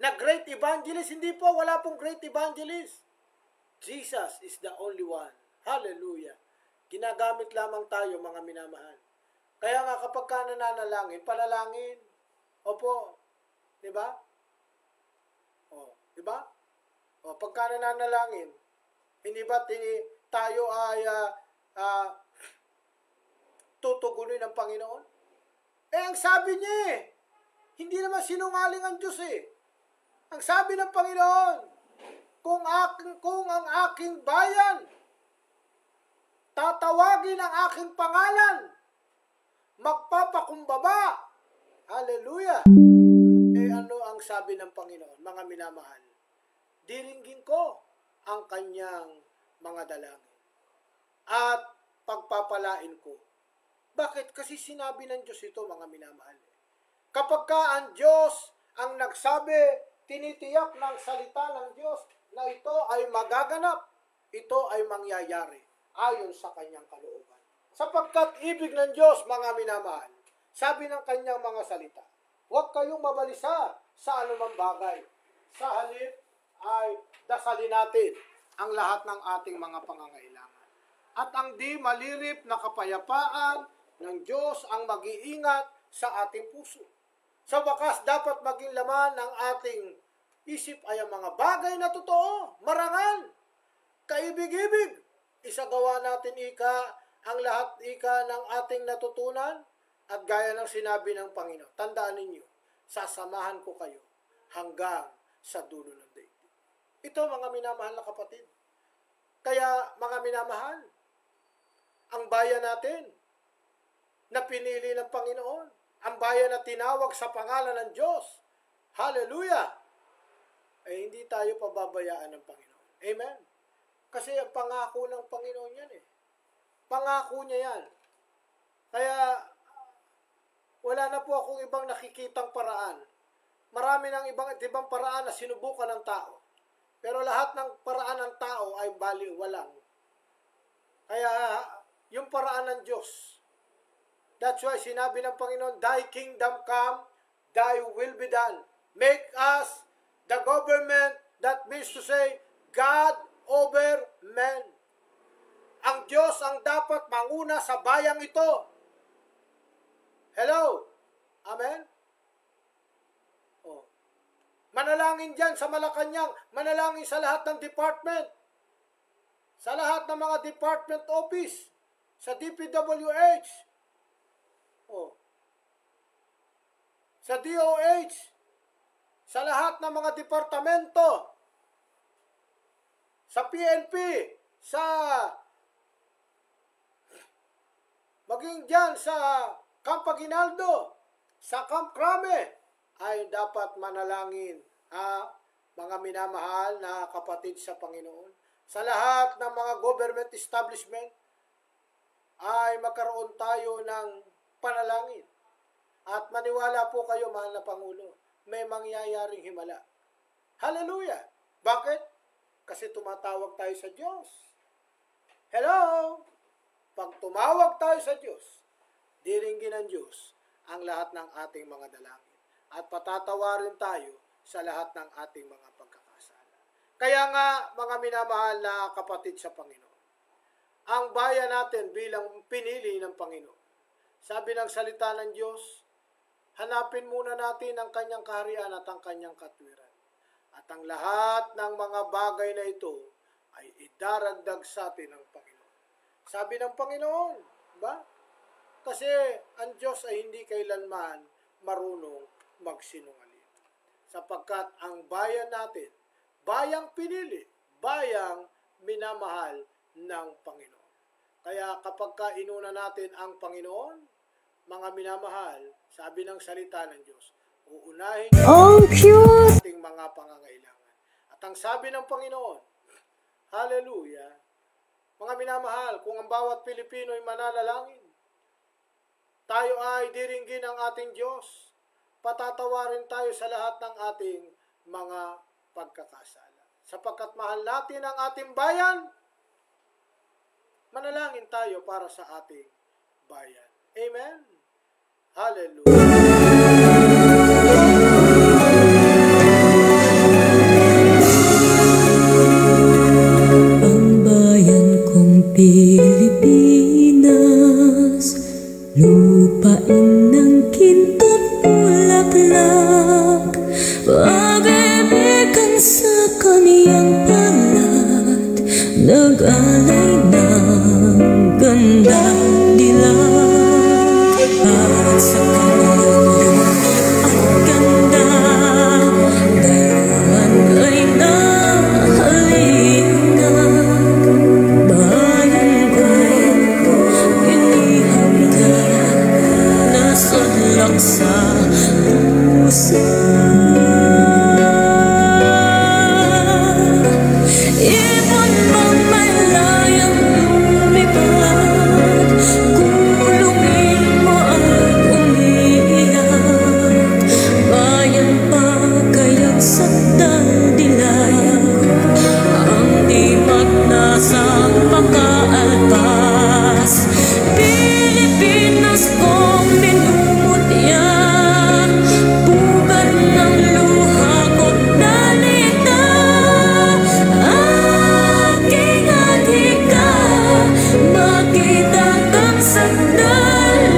B: na great evangelist. Hindi po. Wala pong great evangelist. Jesus is the only one. Hallelujah. Ginagamit lamang tayo, mga minamahal. Kaya nga kapag ka nananalangin, panalangin. Opo. Diba? Diba? Pagka nananalangin, hindi ba tayo ay tutugunin ng Panginoon? Ang sabi niya hindi naman sinungaling ang Diyos Ang sabi ng Panginoon, kung ang aking bayan tatawagin ang aking pangalan, magpapakumbaba. Hallelujah. Ano ang sabi ng Panginoon, mga minamahal? Diringgin ko ang kanyang mga dalangin at pagpapalain ko. Bakit? Kasi sinabi ng Diyos ito, mga minamahal. Kapag ka ang Diyos ang nagsabi, tinitiyak ng salita ng Diyos na ito ay magaganap, ito ay mangyayari ayon sa kanyang kalooban. Sapagkat ibig ng Diyos, mga minamahal, sabi ng kanyang mga salita, huwag kayong mabalisa sa anumang bagay. Sa halip ay dasalin natin ang lahat ng ating mga pangangailangan. At ang di malirip na kapayapaan ng Diyos ang mag-iingat sa ating puso. Sa wakas, dapat maging laman ng ating isip ay ang mga bagay na totoo, marangal, kaibig-ibig. Isagawa natin ang lahat ng ating natutunan at gaya ng sinabi ng Panginoon. Tandaan ninyo, sasamahan ko kayo hanggang sa dulo ng daigdig. Ito, mga minamahal na kapatid. Kaya, mga minamahal, ang bayan natin na pinili ng Panginoon, ang bayan na tinawag sa pangalan ng Diyos, hallelujah, ay hindi tayo pababayaan ng Panginoon. Amen? Kasi ang pangako ng Panginoon yan Pangako niya yan. Kaya wala na po akong ibang nakikitang paraan. Marami ng ibang paraan na sinubukan ng tao. Pero lahat ng paraan ng tao ay baliwalang. Kaya yung paraan ng Diyos. That's why sinabi ng Panginoon, Thy kingdom come, Thy will be done. Make us the government, that means to say, God over men. Ang Diyos ang dapat manguna sa bayang ito. Hello? Amen? Oh. Manalangin dyan sa Malacanang, manalangin sa lahat ng department, sa lahat ng mga department office, sa DPWH, oh. Sa DOH, sa lahat ng mga departamento, sa PNP, sa maging dyan sa Camp Aguinaldo, sa Camp Crame, ay dapat manalangin, mga minamahal na kapatid sa Panginoon. Sa lahat ng mga government establishment, ay magkaroon tayo ng panalangin. At maniwala po kayo, mahal na Pangulo, may mangyayaring himala. Hallelujah! Bakit? Kasi tumatawag tayo sa Diyos. Hello? Pag tumawag tayo sa Diyos, diringgin ng Diyos ang lahat ng ating mga dalangin. At patatawarin tayo sa lahat ng ating mga pagkakasala. Kaya nga, mga minamahal na kapatid sa Panginoon, ang bayan natin bilang pinili ng Panginoon, sabi ng salita ng Diyos, hanapin muna natin ang kanyang kaharian at ang kanyang katwiran. At ang lahat ng mga bagay na ito ay idaragdag sa atin ng Panginoon. Sabi ng Panginoon, ba? Kasi ang Diyos ay hindi kailanman marunong magsinungaling. Sapagkat ang bayan natin, bayang pinili, bayang minamahal ng Panginoon. Kaya kapag inuna natin ang Panginoon, mga minamahal, sabi ng salita ng Diyos, uunahin ang ating mga pangangailangan. At ang sabi ng Panginoon, hallelujah, mga minamahal, kung ang bawat Pilipino ay mananalangin, tayo ay diringgin ng ating Diyos, patatawarin tayo sa lahat ng ating mga pagkakasala. Sapagkat mahal natin ang ating bayan, manalangin tayo para sa ating bayan. Amen? Hallelujah!
C: Pilipinas, lupain ng kintot bulaklak, pag-ibig sa kaniyang balat, nag-alay ng gandang dilag. At sa kanyang at ganda, dayan ay nahalingag. Sa puso, ibon bang malayang lumipad, kulungin mo at umiiyak, bayan pa kayang sakdal dilag, ang di magnasang makaalpas, Pilipinas kong minumutya, bugad ng luha ko't dalita, aking adhika, makita kang sagdalaya.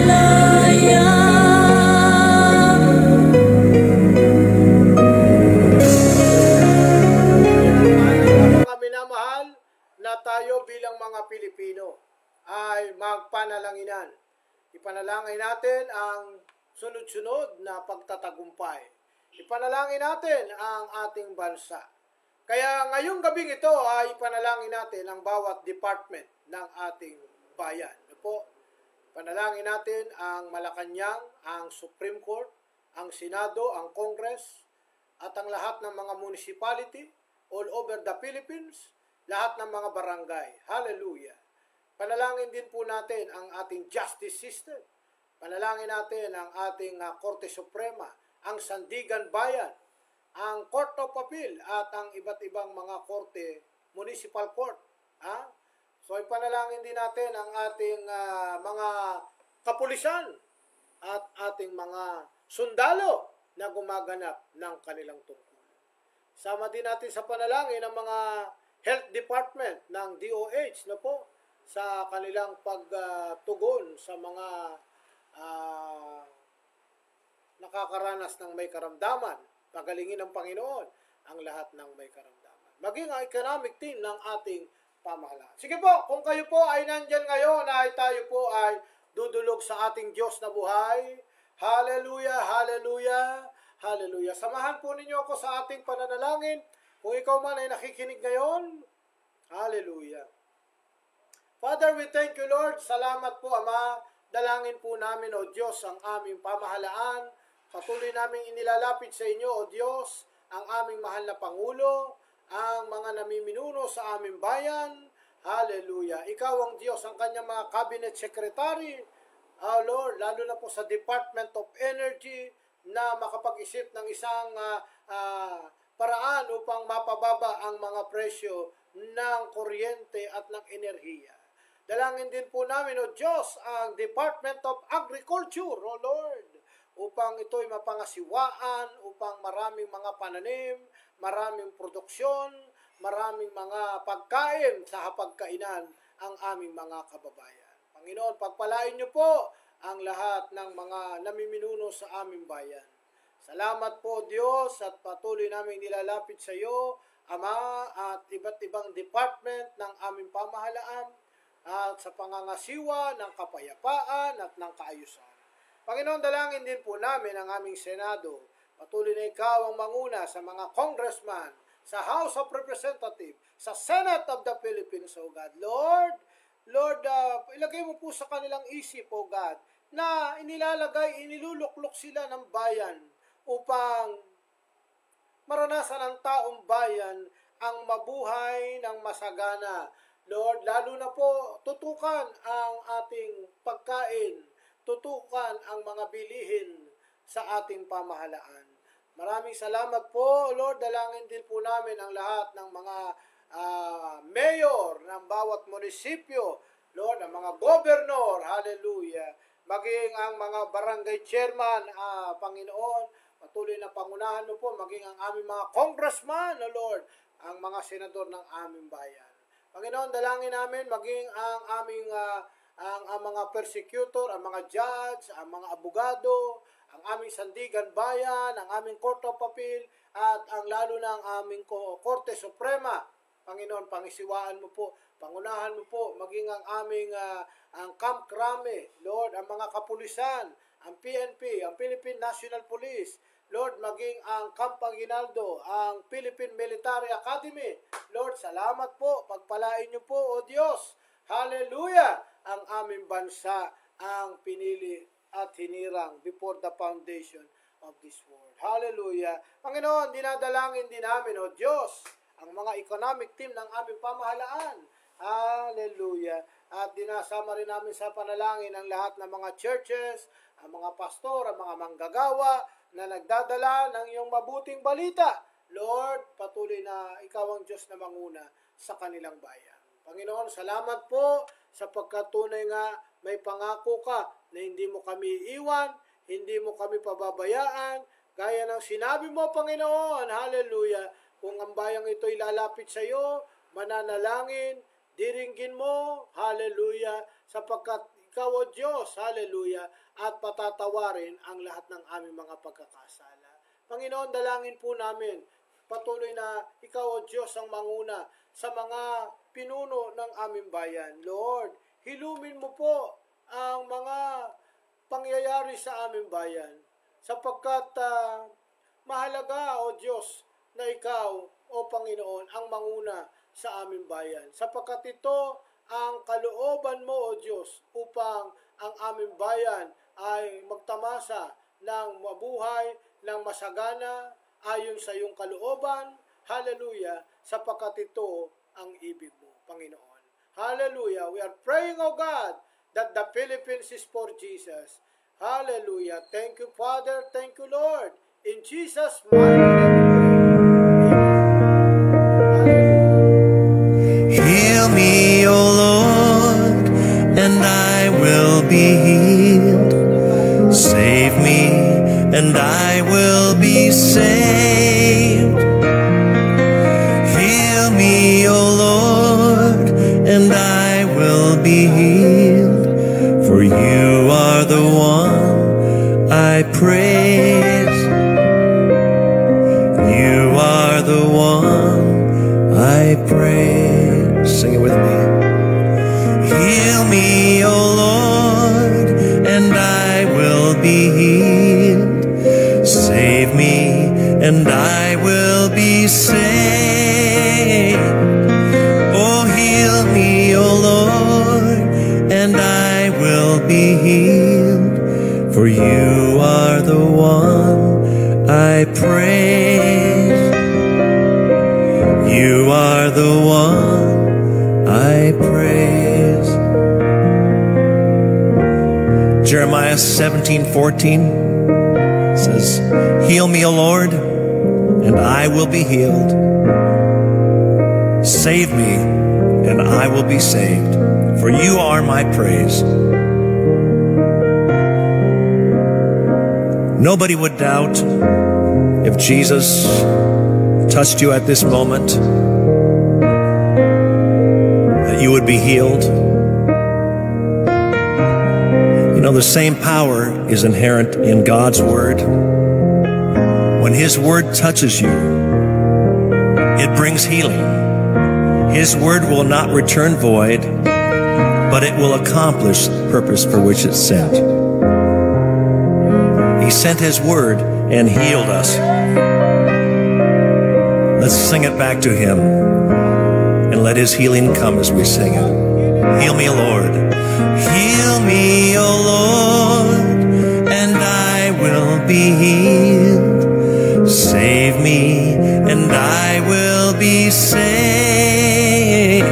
B: Mga minamahal na tayo bilang mga Pilipino ay magpanalanginan. Ipanalangin natin ang sunod-sunod na pagtatagumpay. Ipanalangin natin ang ating bansa. Kaya ngayong gabing ito ay ipanalangin natin ang bawat department ng ating bayan. Ipanalangin natin ang Malacanang, ang Supreme Court, ang Senado, ang Congress, at ang lahat ng mga municipality all over the Philippines, lahat ng mga barangay. Hallelujah! Panalangin din po natin ang ating justice system. Panalangin natin ang ating Korte Suprema, ang Sandigan Bayan, ang Court of Appeal at ang iba't ibang mga korte, municipal court. So ipanalangin din natin ang ating mga kapulisan at ating mga sundalo na gumaganap ng kanilang tungkulin. Sama din natin sa panalangin ang mga health department ng DOH sa kanilang pagtugon sa mga nakakaranas ng may karamdaman. Pagalingin ng Panginoon ang lahat ng may karamdaman. Maging ang economic team ng ating pamahalaan. Sige po, kung kayo po ay nandyan ngayon ay tayo po ay dudulog sa ating Diyos na buhay. Hallelujah, hallelujah, hallelujah. Samahan po ninyo ako sa ating pananalangin. Kung ikaw man ay nakikinig ngayon, hallelujah. Father, we thank you, Lord. Salamat po, Ama. Dalangin po namin, O Diyos, ang aming pamahalaan. Patuloy namin inilalapit sa inyo, O Diyos, ang aming mahal na Pangulo, ang mga namiminuno sa aming bayan. Hallelujah. Ikaw ang Diyos, ang kanyang mga cabinet secretary. Lord, lalo na po sa Department of Energy na makapag-isip ng isang paraan upang mapababa ang mga presyo ng kuryente at ng enerhiya. Dalangin din po namin, O Diyos, ang Department of Agriculture, O Lord, upang ito'y mapangasiwaan, upang maraming mga pananim, maraming produksyon, maraming mga pagkain sa hapagkainan ang aming mga kababayan. Panginoon, pagpalain niyo po ang lahat ng mga namiminuno sa aming bayan. Salamat po, Diyos, at patuloy namin nilalapit sa iyo, Ama, at iba't ibang department ng aming pamahalaan, at sa pangangasiwa ng kapayapaan at ng kaayusan. Panginoon, dalangin din po namin ang aming Senado. Patuloy na ikaw ang manguna sa mga congressman, sa House of Representatives, sa Senate of the Philippines, O God. Lord, ilagay mo po sa kanilang isip, O God, na iniluluklok sila ng bayan upang maranasan ng taong bayan ang mabuhay ng masagana. Lord, lalo na po, tutukan ang ating pagkain, tutukan ang mga bilihin sa ating pamahalaan. Maraming salamat po, Lord. Dalangin din po namin ang lahat ng mga mayor ng bawat munisipyo, Lord, ang mga governor, hallelujah, maging ang mga barangay chairman, Panginoon, patuloy na pangunahan mo po, maging ang aming mga congressman, Lord, ang mga senador ng aming bayan. Panginoon, dalangin namin maging ang aming ang mga persecutor, ang mga judge, ang mga abogado, ang aming Sandigan Bayan, ang aming Court of Appeal, at ang lalo na ang aming Korte Suprema. Panginoon, pangisiwaan mo po, pangunahan mo po, maging ang aming ang Camp Crame, Lord, ang mga kapulisan, ang PNP, ang Philippine National Police, Lord, maging ang Camp Aguinaldo, ang Philippine Military Academy. Lord, salamat po. Pagpalain niyo po, O Diyos. Hallelujah! Ang aming bansa ang pinili at hinirang before the foundation of this world. Hallelujah! Panginoon, dinadalangin din namin, O Diyos, ang mga economic team ng aming pamahalaan. Hallelujah! At dinasama rin namin sa panalangin ang lahat ng mga churches, ang mga pastor, ang mga manggagawa, na nagdadala ng iyong mabuting balita. Lord, patuloy na ikaw ang Diyos na manguna sa kanilang bayan. Panginoon, salamat po sapagkat tunay nga may pangako ka na hindi mo kami iwan, hindi mo kami pababayaan, gaya ng sinabi mo, Panginoon, hallelujah, kung ang bayang ito'y lalapit sa iyo, mananalangin, diringgin mo, hallelujah, sapagkat ikaw, O Diyos, hallelujah, at patatawarin ang lahat ng aming mga pagkakasala. Panginoon, dalangin po namin, patuloy na ikaw, O Diyos, ang manguna sa mga pinuno ng aming bayan. Lord, hilumin mo po ang mga pangyayari sa aming bayan, sapagkat mahalaga, O Diyos, na ikaw, O Panginoon, ang manguna sa aming bayan, sapagkat ito ang kalooban mo, O Diyos, upang ang aming bayan ay magtamasa ng mabuhay, ng masagana, ayon sa iyong kalooban. Hallelujah, sapagkat ito ang ibig mo, Panginoon. Hallelujah. We are praying, O God, that the Philippines is for Jesus. Hallelujah. Thank you, Father. Thank you, Lord. In Jesus' mighty name we pray.
D: Heal me, O Lord, and I will be healed. Save me, and I will be saved. Heal me, O Lord, and I will be healed. For you are the one I praise. You are the one I praise. Sing it with me. Heal me, O Lord, and I will be healed. Save me, and I will be saved. Oh, heal me, O Lord, and I will be healed. For you are the one I praise. You are the one I praise. Jeremiah 17:14 says, Heal me, O Lord, and I will be healed. Save me, and I will be saved, for you are my praise. Nobody would doubt if Jesus touched you at this moment that you would be healed. You know, the same power is inherent in God's word. When his word touches you, it brings healing. His word will not return void, but it will accomplish the purpose for which it's sent. He sent his word and healed us. Let's sing it back to him and let his healing come as we sing it. Heal me, Lord. Heal me, O Lord, and I will be healed. Save me, and I will be saved.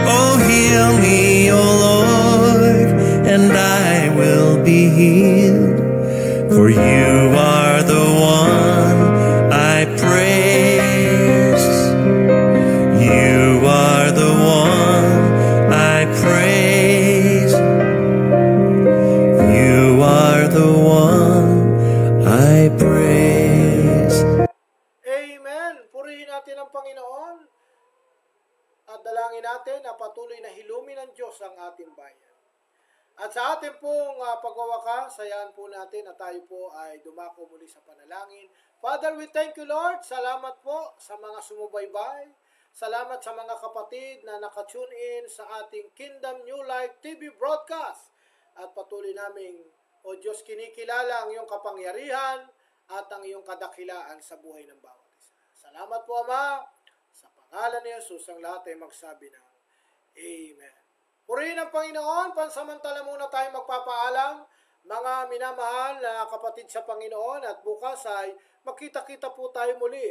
D: Oh, heal me, O Lord, and I will be healed. For you are the one I praise. You are the one I praise. You are the one I praise.
B: Amen. Purihin natin ang Panginoon at dalangin natin na patuloy na hilumin ng Diyos ang ating bayan. At sa ating pong pagwawakas, sayaan po natin na tayo po ay dumako muli sa panalangin. Father, we thank you, Lord. Salamat po sa mga sumubaybay. Salamat sa mga kapatid na nakatune in sa ating Kingdom New Life TV broadcast. At patuloy naming, O Diyos, kinikilala ang iyong kapangyarihan at ang iyong kadakilaan sa buhay ng bawat isa. Salamat po, Ama. Sa pangalan ni Jesus, ang lahat ay magsabi ng Amen. Purihin ang Panginoon, pansamantala muna tayo magpapaalam, mga minamahal na kapatid sa Panginoon, at bukas ay makita-kita po tayo muli.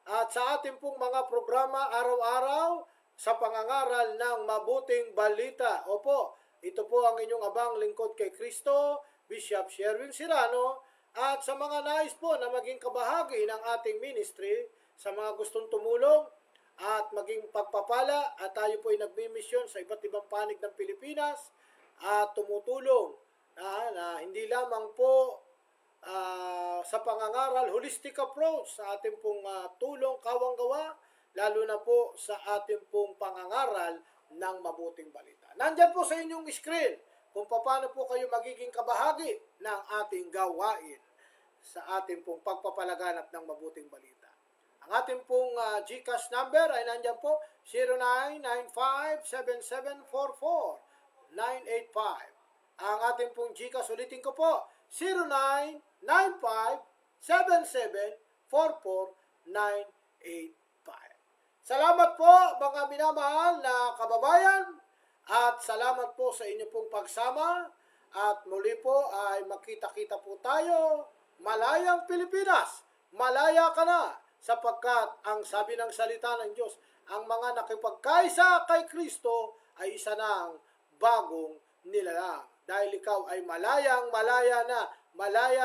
B: At sa ating pong mga programa araw-araw sa pangangaral ng mabuting balita. Opo, ito po ang inyong abang lingkod kay Kristo, Bishop Sherwin Cirano, at sa mga nais po na maging kabahagi ng ating ministry, sa mga gustong tumulong, at maging pagpapala, at tayo po ay nagmimisyon sa iba't ibang panig ng Pilipinas at tumutulong na hindi lamang po sa pangangaral, holistic approach sa ating pong tulong kawang-gawa, lalo na po sa ating pong pangangaral ng mabuting balita. Nandyan po sa inyong screen kung paano po kayo magiging kabahagi ng ating gawain sa ating pong pagpapalaganap ng mabuting balita. Ang ating pong GCash number ay nandiyan po, 0995-7744-985. Ang ating pong GCash, ulitin ko po, 0995-7744-985. Salamat po mga minamahal na kababayan, at salamat po sa inyo pong pagsama, at muli po ay makita-kita po tayo. Malayang Pilipinas, malaya ka na, sapagkat ang sabi ng salita ng Diyos ang mga nakipagkaisa kay Kristo ay isa ng bagong nilalang. Dahil ikaw ay malaya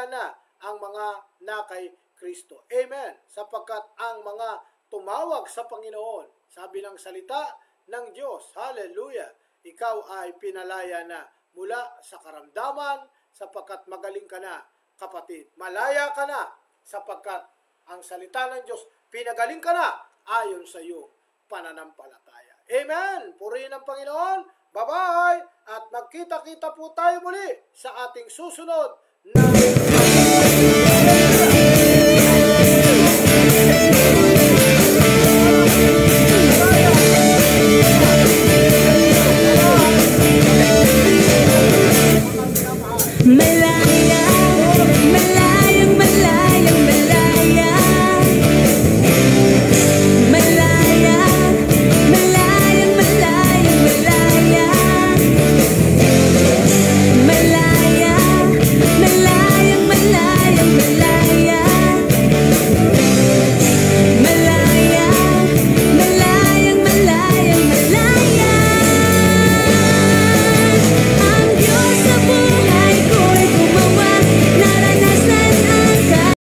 B: na ang mga na kay Kristo. Amen. Sapagkat ang mga tumawag sa Panginoon, sabi ng salita ng Diyos, hallelujah, ikaw ay pinalaya na mula sa karamdaman sapagkat magaling ka na, kapatid. Malaya ka na sapagkat ang salita ng Diyos, pinagaling ka na ayon sa iyong pananampalataya. Amen. Purihin ang Panginoon. Bye-bye. At magkita-kita po tayo muli sa ating susunod na